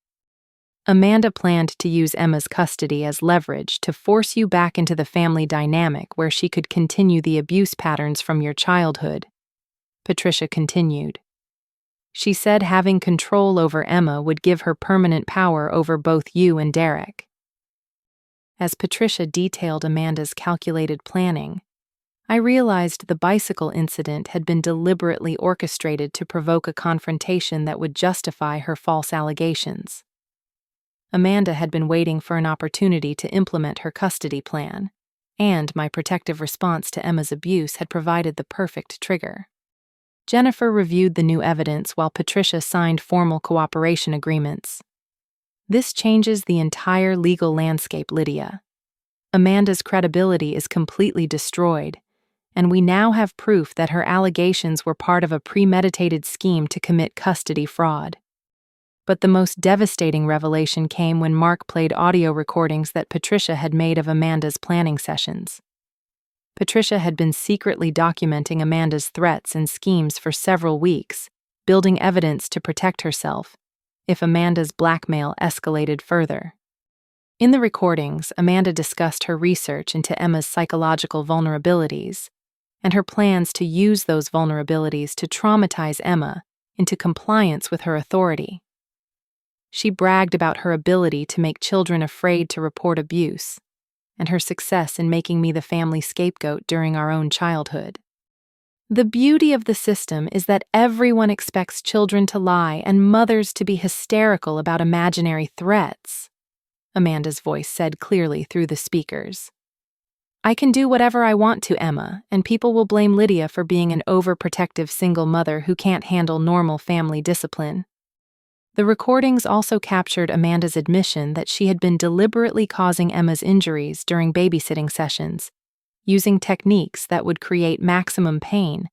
Speaker 1: Amanda planned to use Emma's custody as leverage to force you back into the family dynamic where she could continue the abuse patterns from your childhood," Patricia continued. "She said having control over Emma would give her permanent power over both you and Derek." As Patricia detailed Amanda's calculated planning, I realized the bicycle incident had been deliberately orchestrated to provoke a confrontation that would justify her false allegations. Amanda had been waiting for an opportunity to implement her custody plan, and my protective response to Emma's abuse had provided the perfect trigger. Jennifer reviewed the new evidence while Patricia signed formal cooperation agreements. This changes the entire legal landscape, Lydia. Amanda's credibility is completely destroyed, and we now have proof that her allegations were part of a premeditated scheme to commit custody fraud. But the most devastating revelation came when Mark played audio recordings that Patricia had made of Amanda's planning sessions. Patricia had been secretly documenting Amanda's threats and schemes for several weeks, building evidence to protect herself if Amanda's blackmail escalated further. In the recordings, Amanda discussed her research into Emma's psychological vulnerabilities and her plans to use those vulnerabilities to traumatize Emma into compliance with her authority. She bragged about her ability to make children afraid to report abuse, and her success in making me the family scapegoat during our own childhood. The beauty of the system is that everyone expects children to lie and mothers to be hysterical about imaginary threats, Amanda's voice said clearly through the speakers. I can do whatever I want to Emma, and people will blame Lydia for being an overprotective single mother who can't handle normal family discipline. The recordings also captured Amanda's admission that she had been deliberately causing Emma's injuries during babysitting sessions, using techniques that would create maximum pain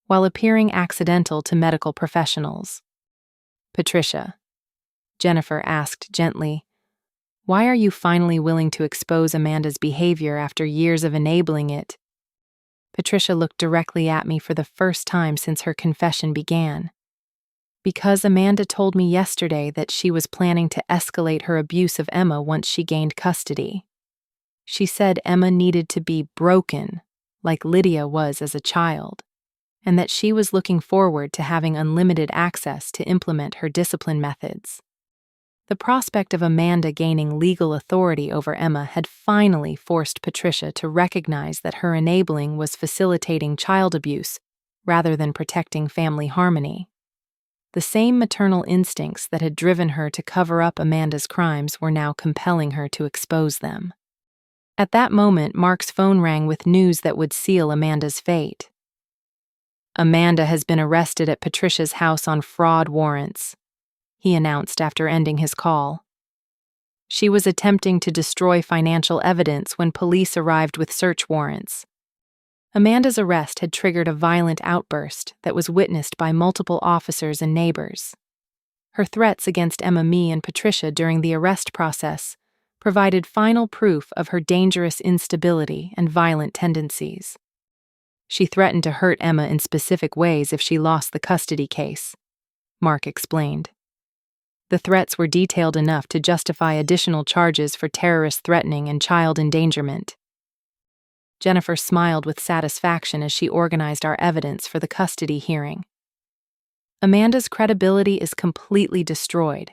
Speaker 1: while appearing accidental to medical professionals. Patricia, Jennifer asked gently, why are you finally willing to expose Amanda's behavior after years of enabling it? Patricia looked directly at me for the first time since her confession began. Because Amanda told me yesterday that she was planning to escalate her abuse of Emma once she gained custody. She said Emma needed to be broken, like Lydia was as a child, and that she was looking forward to having unlimited access to implement her discipline methods. The prospect of Amanda gaining legal authority over Emma had finally forced Patricia to recognize that her enabling was facilitating child abuse rather than protecting family harmony. The same maternal instincts that had driven her to cover up Amanda's crimes were now compelling her to expose them. At that moment, Mark's phone rang with news that would seal Amanda's fate. Amanda has been arrested at Patricia's house on fraud warrants, he announced after ending his call. She was attempting to destroy financial evidence when police arrived with search warrants. Amanda's arrest had triggered a violent outburst that was witnessed by multiple officers and neighbors. Her threats against Emma, me, and Patricia during the arrest process provided final proof of her dangerous instability and violent tendencies. She threatened to hurt Emma in specific ways if she lost the custody case, Mark explained. The threats were detailed enough to justify additional charges for terrorist threatening and child endangerment. Jennifer smiled with satisfaction as she organized our evidence for the custody hearing. Amanda's credibility is completely destroyed,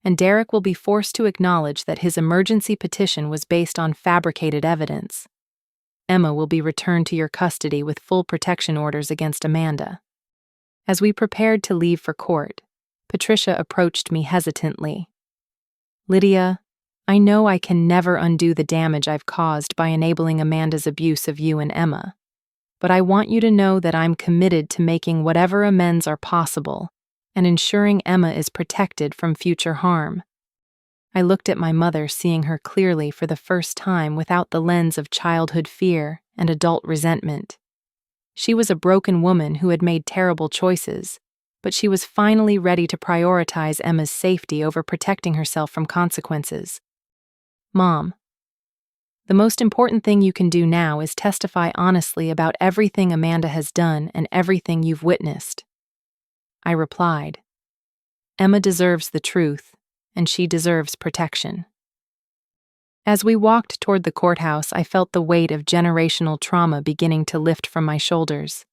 Speaker 1: and Derek will be forced to acknowledge that his emergency petition was based on fabricated evidence. Emma will be returned to your custody with full protection orders against Amanda. As we prepared to leave for court, Patricia approached me hesitantly. Lydia, I know I can never undo the damage I've caused by enabling Amanda's abuse of you and Emma, but I want you to know that I'm committed to making whatever amends are possible and ensuring Emma is protected from future harm. I looked at my mother, seeing her clearly for the first time without the lens of childhood fear and adult resentment. She was a broken woman who had made terrible choices, but she was finally ready to prioritize Emma's safety over protecting herself from consequences. Mom, the most important thing you can do now is testify honestly about everything Amanda has done and everything you've witnessed. I replied, Emma deserves the truth, and she deserves protection. As we walked toward the courthouse, I felt the weight of generational trauma beginning to lift from my shoulders.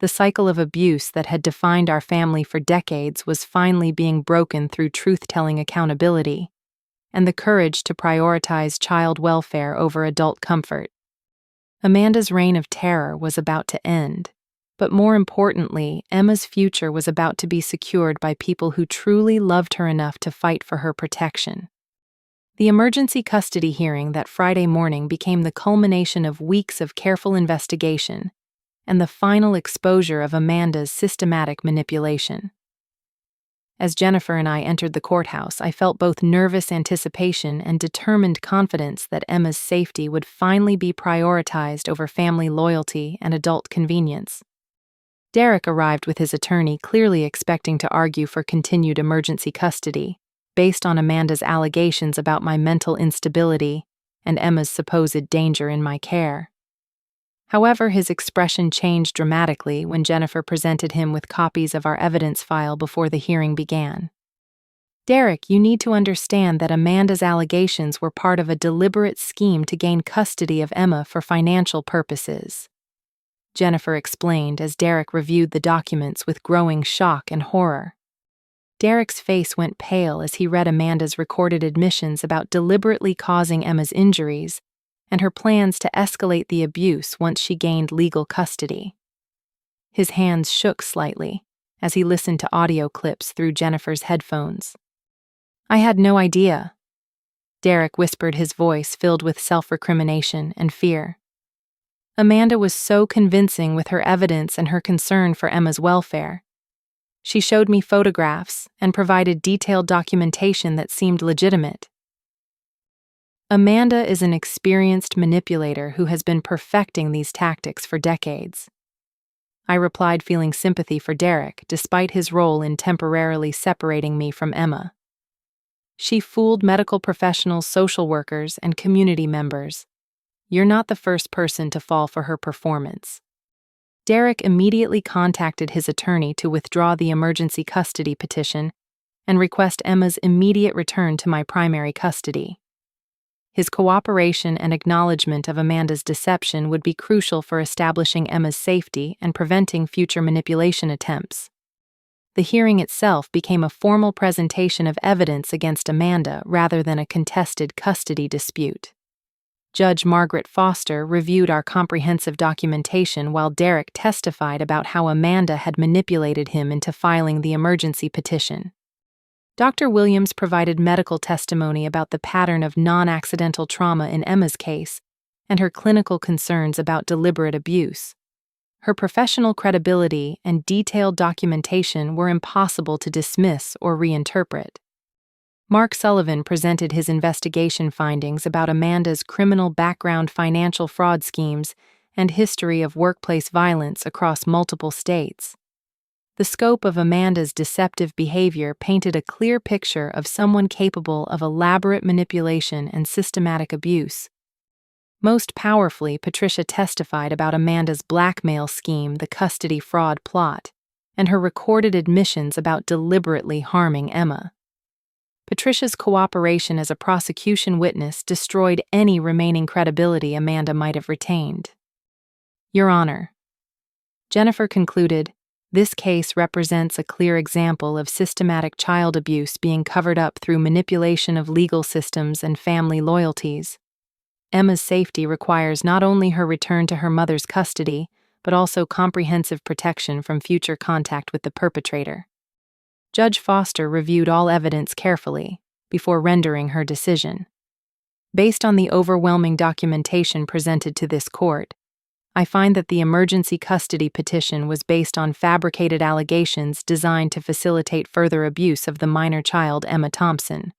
Speaker 1: The cycle of abuse that had defined our family for decades was finally being broken through truth-telling accountability and the courage to prioritize child welfare over adult comfort. Amanda's reign of terror was about to end, but more importantly, Emma's future was about to be secured by people who truly loved her enough to fight for her protection. The emergency custody hearing that Friday morning became the culmination of weeks of careful investigation and the final exposure of Amanda's systematic manipulation. As Jennifer and I entered the courthouse, I felt both nervous anticipation and determined confidence that Emma's safety would finally be prioritized over family loyalty and adult convenience. Derek arrived with his attorney, clearly expecting to argue for continued emergency custody, based on Amanda's allegations about my mental instability and Emma's supposed danger in my care. However, his expression changed dramatically when Jennifer presented him with copies of our evidence file before the hearing began. "Derek, you need to understand that Amanda's allegations were part of a deliberate scheme to gain custody of Emma for financial purposes," Jennifer explained as Derek reviewed the documents with growing shock and horror. Derek's face went pale as he read Amanda's recorded admissions about deliberately causing Emma's injuries and her plans to escalate the abuse once she gained legal custody. His hands shook slightly as he listened to audio clips through Jennifer's headphones. "I had no idea," Derek whispered, his voice filled with self-recrimination and fear. "Amanda was so convincing with her evidence and her concern for Emma's welfare. She showed me photographs and provided detailed documentation that seemed legitimate. Amanda is an experienced manipulator who has been perfecting these tactics for decades," I replied, feeling sympathy for Derek despite his role in temporarily separating me from Emma. "She fooled medical professionals, social workers, and community members. You're not the first person to fall for her performance." Derek immediately contacted his attorney to withdraw the emergency custody petition and request Emma's immediate return to my primary custody. His cooperation and acknowledgement of Amanda's deception would be crucial for establishing Emma's safety and preventing future manipulation attempts. The hearing itself became a formal presentation of evidence against Amanda rather than a contested custody dispute. Judge Margaret Foster reviewed our comprehensive documentation while Derek testified about how Amanda had manipulated him into filing the emergency petition. Dr. Williams provided medical testimony about the pattern of non-accidental trauma in Emma's case and her clinical concerns about deliberate abuse. Her professional credibility and detailed documentation were impossible to dismiss or reinterpret. Mark Sullivan presented his investigation findings about Amanda's criminal background, financial fraud schemes, and history of workplace violence across multiple states. The scope of Amanda's deceptive behavior painted a clear picture of someone capable of elaborate manipulation and systematic abuse. Most powerfully, Patricia testified about Amanda's blackmail scheme, the custody fraud plot, and her recorded admissions about deliberately harming Emma. Patricia's cooperation as a prosecution witness destroyed any remaining credibility Amanda might have retained. "Your Honor," Jennifer concluded, "this case represents a clear example of systematic child abuse being covered up through manipulation of legal systems and family loyalties. Emma's safety requires not only her return to her mother's custody, but also comprehensive protection from future contact with the perpetrator." Judge Foster reviewed all evidence carefully before rendering her decision. "Based on the overwhelming documentation presented to this court, I find that the emergency custody petition was based on fabricated allegations designed to facilitate further abuse of the minor child Emma Thompson.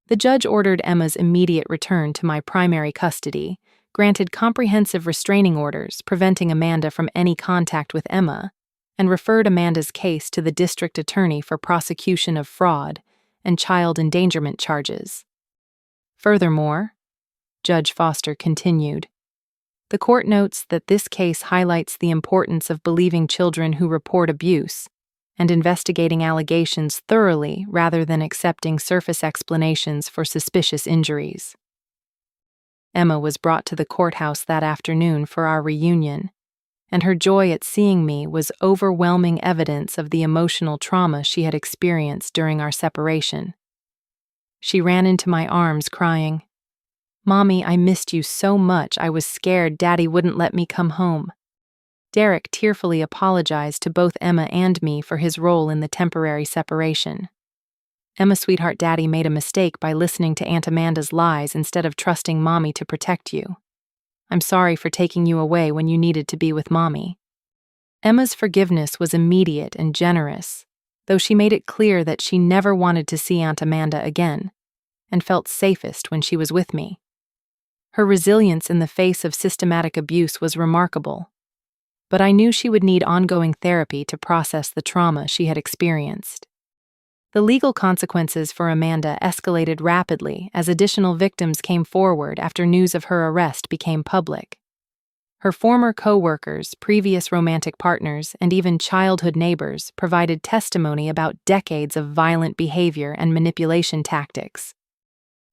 Speaker 1: The judge ordered Emma's immediate return to my primary custody, granted comprehensive restraining orders preventing Amanda from any contact with Emma, and referred Amanda's case to the district attorney for prosecution of fraud and child endangerment charges. Furthermore," Judge Foster continued, "the court notes that this case highlights the importance of believing children who report abuse and investigating allegations thoroughly rather than accepting surface explanations for suspicious injuries." Emma was brought to the courthouse that afternoon for our reunion, and her joy at seeing me was overwhelming evidence of the emotional trauma she had experienced during our separation. She ran into my arms crying, "Mommy, I missed you so much. I was scared Daddy wouldn't let me come home." Derek tearfully apologized to both Emma and me for his role in the temporary separation. "Emma, sweetheart, Daddy made a mistake by listening to Aunt Amanda's lies instead of trusting Mommy to protect you." I'm sorry for taking you away when you needed to be with Mommy." Emma's forgiveness was immediate and generous, though she made it clear that she never wanted to see Aunt Amanda again, and felt safest when she was with me. Her resilience in the face of systematic abuse was remarkable, but I knew she would need ongoing therapy to process the trauma she had experienced. The legal consequences for Amanda escalated rapidly as additional victims came forward after news of her arrest became public. Her former co-workers, previous romantic partners, and even childhood neighbors provided testimony about decades of violent behavior and manipulation tactics.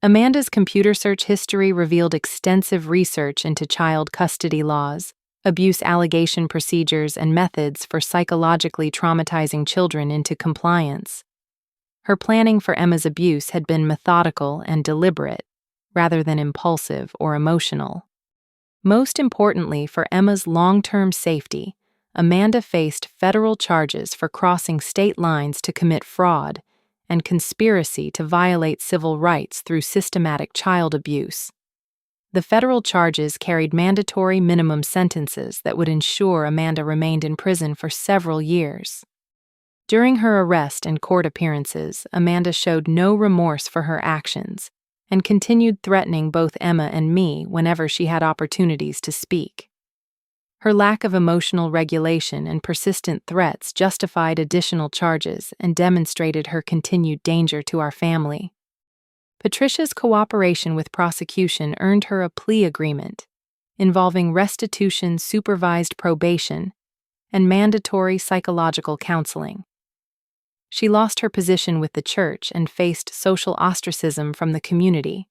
Speaker 1: Amanda's computer search history revealed extensive research into child custody laws, abuse allegation procedures, and methods for psychologically traumatizing children into compliance. Her planning for Emma's abuse had been methodical and deliberate, rather than impulsive or emotional. Most importantly, for Emma's long-term safety, Amanda faced federal charges for crossing state lines to commit fraud and conspiracy to violate civil rights through systematic child abuse. The federal charges carried mandatory minimum sentences that would ensure Amanda remained in prison for several years. During her arrest and court appearances, Amanda showed no remorse for her actions and continued threatening both Emma and me whenever she had opportunities to speak. Her lack of emotional regulation and persistent threats justified additional charges and demonstrated her continued danger to our family. Patricia's cooperation with prosecution earned her a plea agreement involving restitution, supervised probation, and mandatory psychological counseling. She lost her position with the church and faced social ostracism from the community,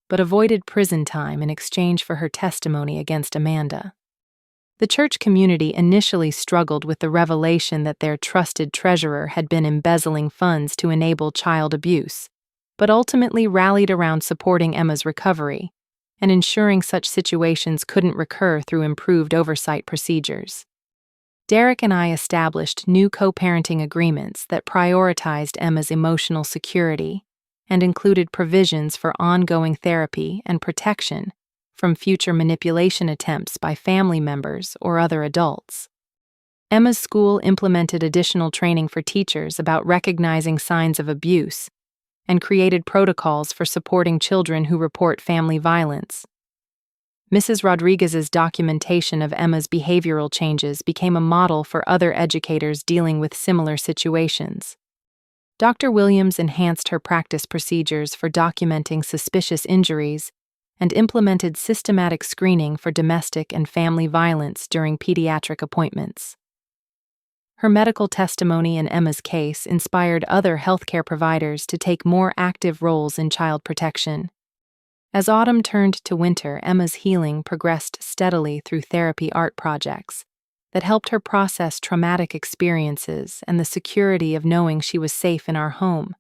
Speaker 1: but avoided prison time in exchange for her testimony against Amanda. The church community initially struggled with the revelation that their trusted treasurer had been embezzling funds to enable child abuse, but ultimately rallied around supporting Emma's recovery and ensuring such situations couldn't recur through improved oversight procedures. Derek and I established new co-parenting agreements that prioritized Emma's emotional security and included provisions for ongoing therapy and protection from future manipulation attempts by family members or other adults. Emma's school implemented additional training for teachers about recognizing signs of abuse and created protocols for supporting children who report family violence. Mrs. Rodriguez's documentation of Emma's behavioral changes became a model for other educators dealing with similar situations. Dr. Williams enhanced her practice procedures for documenting suspicious injuries and implemented systematic screening for domestic and family violence during pediatric appointments. Her medical testimony in Emma's case inspired other healthcare providers to take more active roles in child protection. As autumn turned to winter, Emma's healing progressed steadily through therapy art projects that helped her process traumatic experiences and the security of knowing she was safe in our home.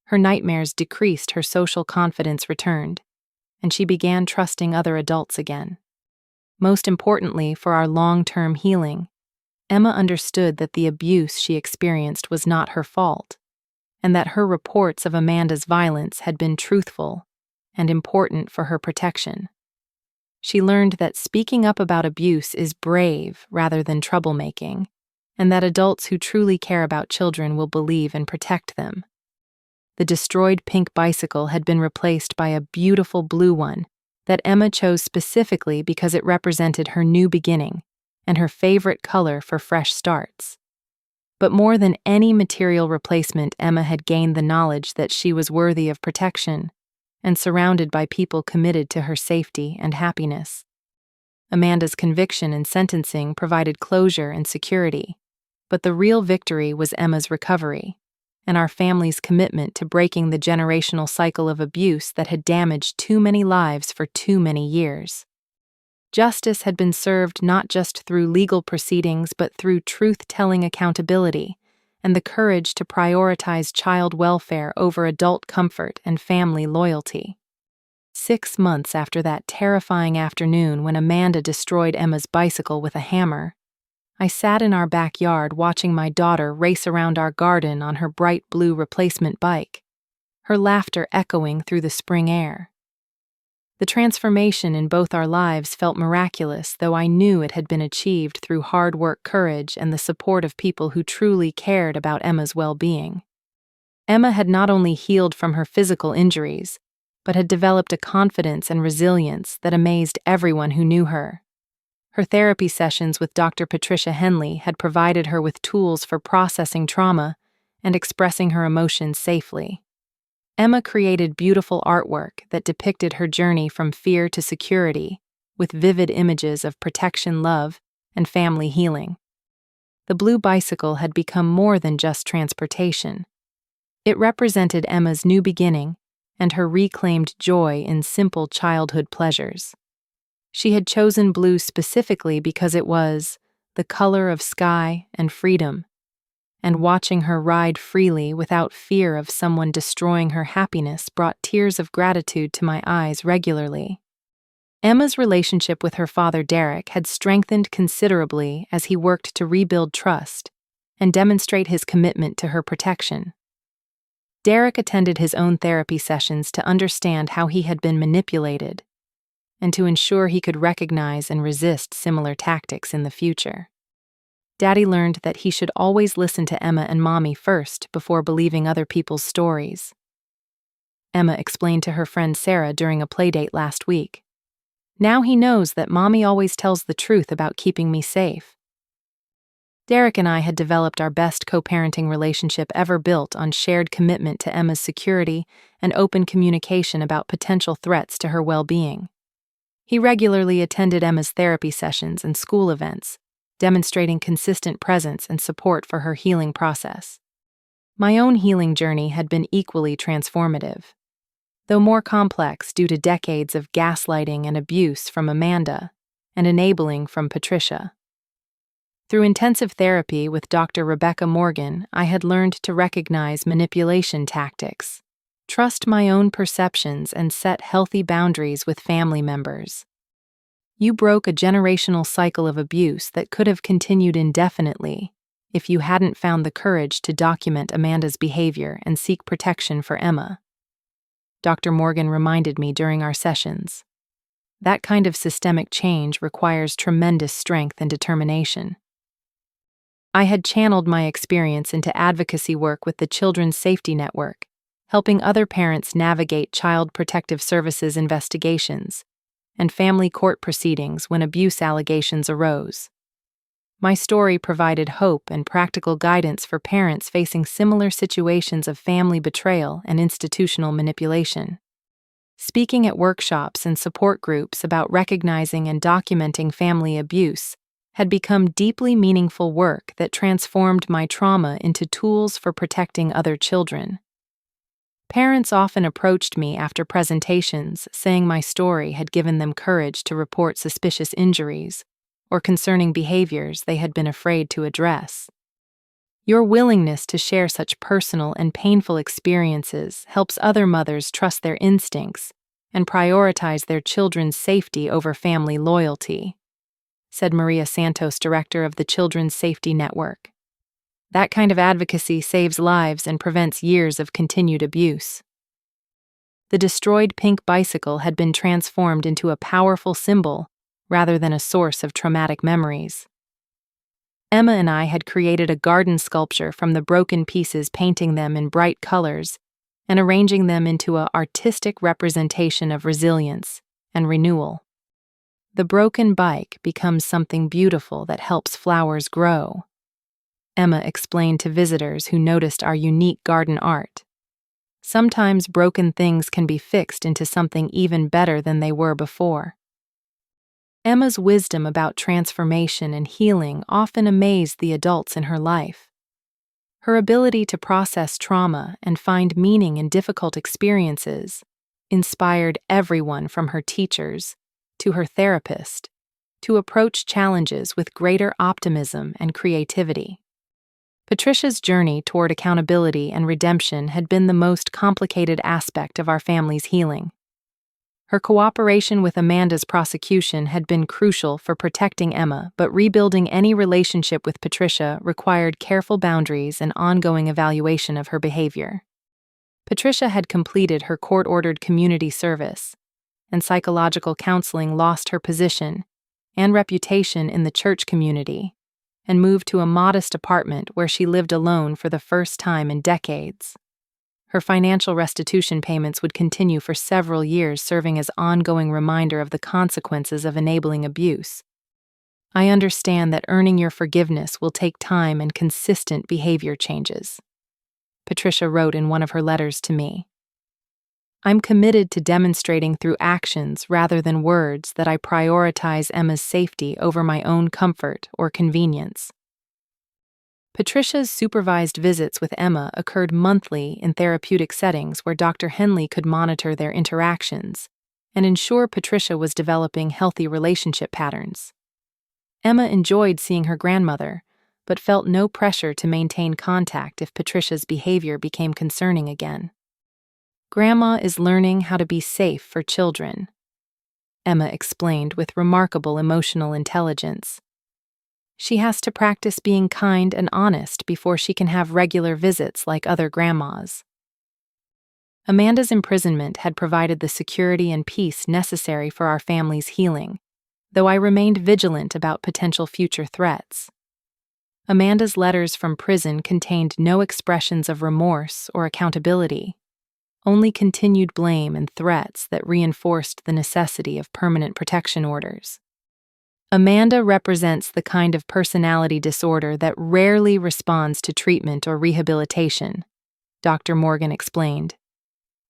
Speaker 1: Her nightmares decreased, her social confidence returned, and she began trusting other adults again. Most importantly, for our long-term healing, Emma understood that the abuse she experienced was not her fault, and that her reports of Amanda's violence had been truthful and important for her protection. She learned that speaking up about abuse is brave rather than troublemaking, and that adults who truly care about children will believe and protect them. The destroyed pink bicycle had been replaced by a beautiful blue one that Emma chose specifically because it represented her new beginning and her favorite color for fresh starts. But more than any material replacement, Emma had gained the knowledge that she was worthy of protection and surrounded by people committed to her safety and happiness. Amanda's conviction and sentencing provided closure and security, but the real victory was Emma's recovery and our family's commitment to breaking the generational cycle of abuse that had damaged too many lives for too many years. Justice had been served not just through legal proceedings but through truth-telling accountability and the courage to prioritize child welfare over adult comfort and family loyalty. 6 months after that terrifying afternoon when Amanda destroyed Emma's bicycle with a hammer, I sat in our backyard watching my daughter race around our garden on her bright blue replacement bike, her laughter echoing through the spring air. The transformation in both our lives felt miraculous, though I knew it had been achieved through hard work, courage, and the support of people who truly cared about Emma's well-being. Emma had not only healed from her physical injuries, but had developed a confidence and resilience that amazed everyone who knew her. Her therapy sessions with Dr. Patricia Henley had provided her with tools for processing trauma and expressing her emotions safely. Emma created beautiful artwork that depicted her journey from fear to security, with vivid images of protection, love, and family healing. The blue bicycle had become more than just transportation. It represented Emma's new beginning and her reclaimed joy in simple childhood pleasures. She had chosen blue specifically because it was the color of sky and freedom, and watching her ride freely without fear of someone destroying her happiness brought tears of gratitude to my eyes regularly. Emma's relationship with her father Derek had strengthened considerably as he worked to rebuild trust and demonstrate his commitment to her protection. Derek attended his own therapy sessions to understand how he had been manipulated and to ensure he could recognize and resist similar tactics in the future. Daddy learned that he should always listen to Emma and Mommy first before believing other people's stories. Emma explained to her friend Sarah during a playdate last week. Now he knows that Mommy always tells the truth about keeping me safe. Derek and I had developed our best co-parenting relationship ever built on shared commitment to Emma's security and open communication about potential threats to her well-being. He regularly attended Emma's therapy sessions and school events, demonstrating consistent presence and support for her healing process. My own healing journey had been equally transformative, though more complex due to decades of gaslighting and abuse from Amanda and enabling from Patricia. Through intensive therapy with Dr. Rebecca Morgan, I had learned to recognize manipulation tactics, trust my own perceptions, and set healthy boundaries with family members. You broke a generational cycle of abuse that could have continued indefinitely if you hadn't found the courage to document Amanda's behavior and seek protection for Emma. Dr. Morgan reminded me during our sessions. That kind of systemic change requires tremendous strength and determination. I had channeled my experience into advocacy work with the Children's Safety Network, helping other parents navigate Child Protective Services investigations and family court proceedings when abuse allegations arose. My story provided hope and practical guidance for parents facing similar situations of family betrayal and institutional manipulation. Speaking at workshops and support groups about recognizing and documenting family abuse had become deeply meaningful work that transformed my trauma into tools for protecting other children. Parents often approached me after presentations saying my story had given them courage to report suspicious injuries or concerning behaviors they had been afraid to address. Your willingness to share such personal and painful experiences helps other mothers trust their instincts and prioritize their children's safety over family loyalty, said Maria Santos, director of the Children's Safety Network. That kind of advocacy saves lives and prevents years of continued abuse. The destroyed pink bicycle had been transformed into a powerful symbol rather than a source of traumatic memories. Emma and I had created a garden sculpture from the broken pieces, painting them in bright colors and arranging them into an artistic representation of resilience and renewal. The broken bike becomes something beautiful that helps flowers grow, Emma explained to visitors who noticed our unique garden art. Sometimes broken things can be fixed into something even better than they were before. Emma's wisdom about transformation and healing often amazed the adults in her life. Her ability to process trauma and find meaning in difficult experiences inspired everyone from her teachers to her therapist to approach challenges with greater optimism and creativity. Patricia's journey toward accountability and redemption had been the most complicated aspect of our family's healing. Her cooperation with Amanda's prosecution had been crucial for protecting Emma, but rebuilding any relationship with Patricia required careful boundaries and ongoing evaluation of her behavior. Patricia had completed her court-ordered community service, and psychological counseling lost her position and reputation in the church community and moved to a modest apartment where she lived alone for the first time in decades. Her financial restitution payments would continue for several years, serving as ongoing reminder of the consequences of enabling abuse. I understand that earning your forgiveness will take time and consistent behavior changes, Patricia wrote in one of her letters to me. I'm committed to demonstrating through actions rather than words that I prioritize Emma's safety over my own comfort or convenience. Patricia's supervised visits with Emma occurred monthly in therapeutic settings where Dr. Henley could monitor their interactions and ensure Patricia was developing healthy relationship patterns. Emma enjoyed seeing her grandmother, but felt no pressure to maintain contact if Patricia's behavior became concerning again. Grandma is learning how to be safe for children, Emma explained with remarkable emotional intelligence. She has to practice being kind and honest before she can have regular visits like other grandmas. Amanda's imprisonment had provided the security and peace necessary for our family's healing, though I remained vigilant about potential future threats. Amanda's letters from prison contained no expressions of remorse or accountability, only continued blame and threats that reinforced the necessity of permanent protection orders. Amanda represents the kind of personality disorder that rarely responds to treatment or rehabilitation, Dr. Morgan explained.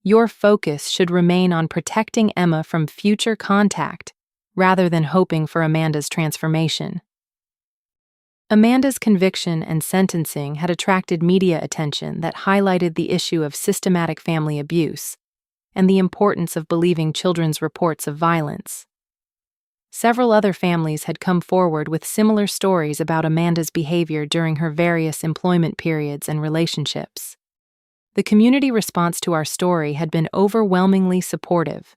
Speaker 1: Your focus should remain on protecting Emma from future contact rather than hoping for Amanda's transformation. Amanda's conviction and sentencing had attracted media attention that highlighted the issue of systematic family abuse and the importance of believing children's reports of violence. Several other families had come forward with similar stories about Amanda's behavior during her various employment periods and relationships. The community response to our story had been overwhelmingly supportive,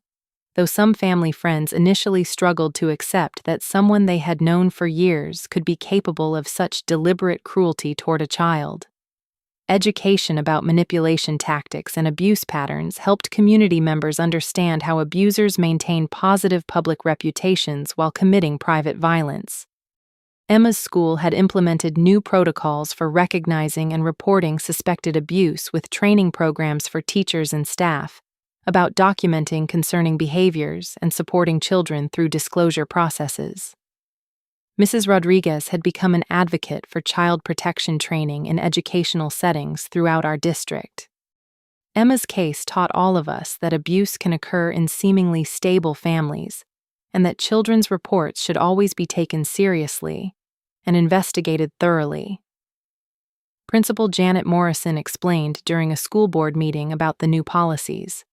Speaker 1: though some family friends initially struggled to accept that someone they had known for years could be capable of such deliberate cruelty toward a child. Education about manipulation tactics and abuse patterns helped community members understand how abusers maintain positive public reputations while committing private violence. Emma's school had implemented new protocols for recognizing and reporting suspected abuse with training programs for teachers and staff about documenting concerning behaviors and supporting children through disclosure processes. Mrs. Rodriguez had become an advocate for child protection training in educational settings throughout our district. Emma's case taught all of us that abuse can occur in seemingly stable families, and that children's reports should always be taken seriously and investigated thoroughly. Principal Janet Morrison explained during a school board meeting about the new policies.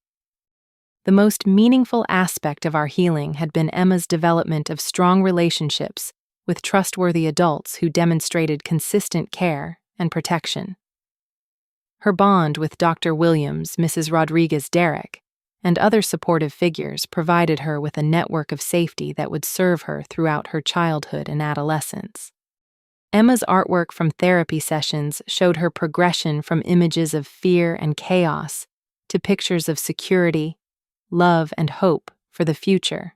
Speaker 1: The most meaningful aspect of our healing had been Emma's development of strong relationships with trustworthy adults who demonstrated consistent care and protection. Her bond with Dr. Williams, Mrs. Rodriguez-Derrick, and other supportive figures provided her with a network of safety that would serve her throughout her childhood and adolescence. Emma's artwork from therapy sessions showed her progression from images of fear and chaos to pictures of security, love, and hope for the future.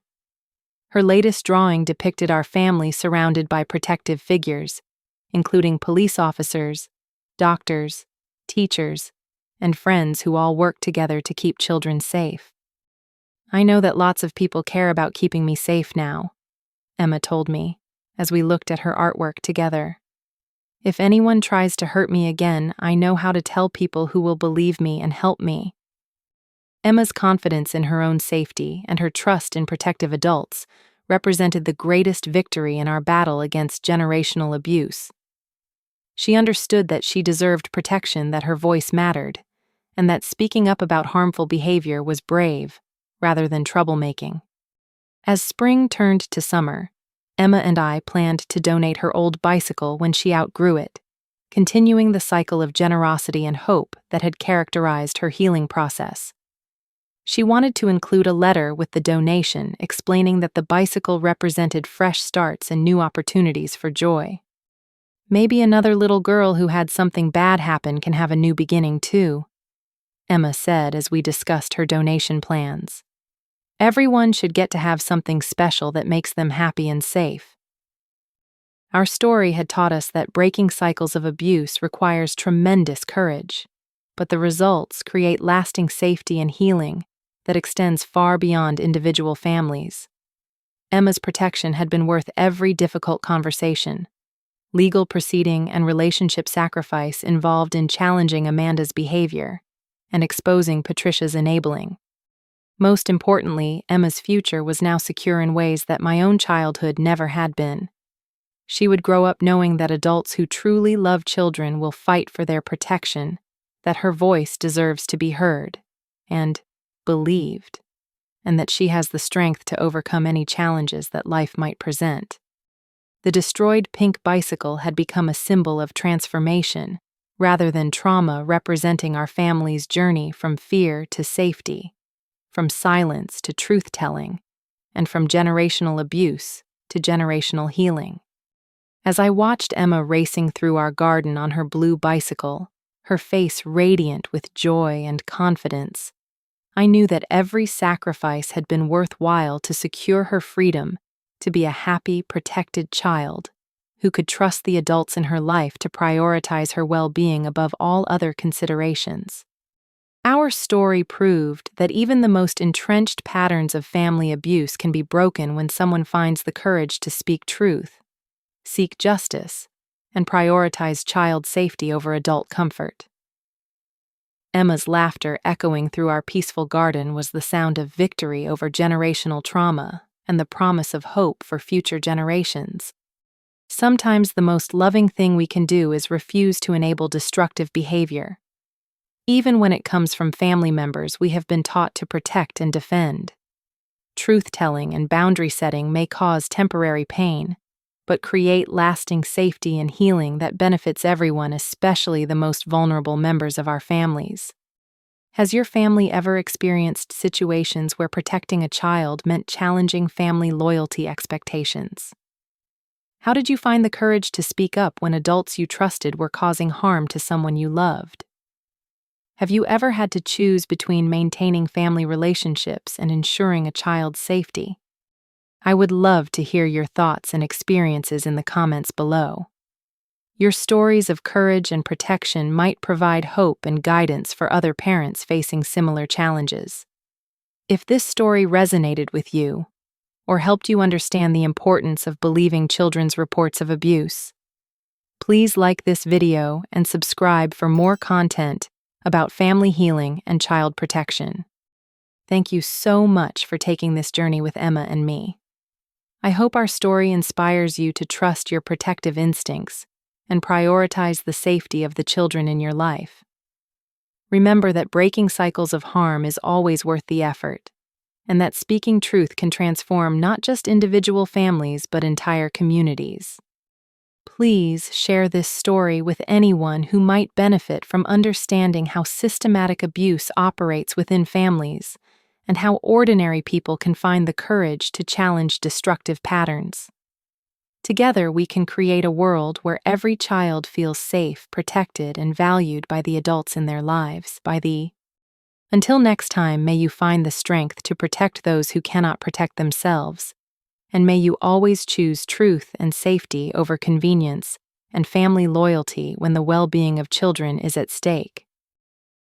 Speaker 1: Her latest drawing depicted our family surrounded by protective figures, including police officers, doctors, teachers, and friends who all work together to keep children safe. I know that lots of people care about keeping me safe now, Emma told me, as we looked at her artwork together. If anyone tries to hurt me again, I know how to tell people who will believe me and help me. Emma's confidence in her own safety and her trust in protective adults represented the greatest victory in our battle against generational abuse. She understood that she deserved protection, that her voice mattered, and that speaking up about harmful behavior was brave, rather than troublemaking. As spring turned to summer, Emma and I planned to donate her old bicycle when she outgrew it, continuing the cycle of generosity and hope that had characterized her healing process. She wanted to include a letter with the donation explaining that the bicycle represented fresh starts and new opportunities for joy. Maybe another little girl who had something bad happen can have a new beginning too, Emma said as we discussed her donation plans. Everyone should get to have something special that makes them happy and safe. Our story had taught us that breaking cycles of abuse requires tremendous courage, but the results create lasting safety and healing that extends far beyond individual families. Emma's protection had been worth every difficult conversation, legal proceeding, and relationship sacrifice involved in challenging Amanda's behavior and exposing Patricia's enabling. Most importantly, Emma's future was now secure in ways that my own childhood never had been. She would grow up knowing that adults who truly love children will fight for their protection, that her voice deserves to be heard and believed, and that she has the strength to overcome any challenges that life might present. The destroyed pink bicycle had become a symbol of transformation, rather than trauma, representing our family's journey from fear to safety, from silence to truth-telling, and from generational abuse to generational healing. As I watched Emma racing through our garden on her blue bicycle, her face radiant with joy and confidence, I knew that every sacrifice had been worthwhile to secure her freedom to be a happy, protected child who could trust the adults in her life to prioritize her well-being above all other considerations. Our story proved that even the most entrenched patterns of family abuse can be broken when someone finds the courage to speak truth, seek justice, and prioritize child safety over adult comfort. Emma's laughter echoing through our peaceful garden was the sound of victory over generational trauma and the promise of hope for future generations. Sometimes the most loving thing we can do is refuse to enable destructive behavior, even when it comes from family members we have been taught to protect and defend. Truth-telling and boundary setting may cause temporary pain, but create lasting safety and healing that benefits everyone, especially the most vulnerable members of our families. Has your family ever experienced situations where protecting a child meant challenging family loyalty expectations? How did you find the courage to speak up when adults you trusted were causing harm to someone you loved? Have you ever had to choose between maintaining family relationships and ensuring a child's safety? I would love to hear your thoughts and experiences in the comments below. Your stories of courage and protection might provide hope and guidance for other parents facing similar challenges. If this story resonated with you, or helped you understand the importance of believing children's reports of abuse, please like this video and subscribe for more content about family healing and child protection. Thank you so much for taking this journey with Emma and me. I hope our story inspires you to trust your protective instincts and prioritize the safety of the children in your life. Remember that breaking cycles of harm is always worth the effort, and that speaking truth can transform not just individual families but entire communities. Please share this story with anyone who might benefit from understanding how systematic abuse operates within families and how ordinary people can find the courage to challenge destructive patterns. Together, we can create a world where every child feels safe, protected, and valued by the adults in their lives. Until next time, may you find the strength to protect those who cannot protect themselves, and may you always choose truth and safety over convenience and family loyalty when the well-being of children is at stake.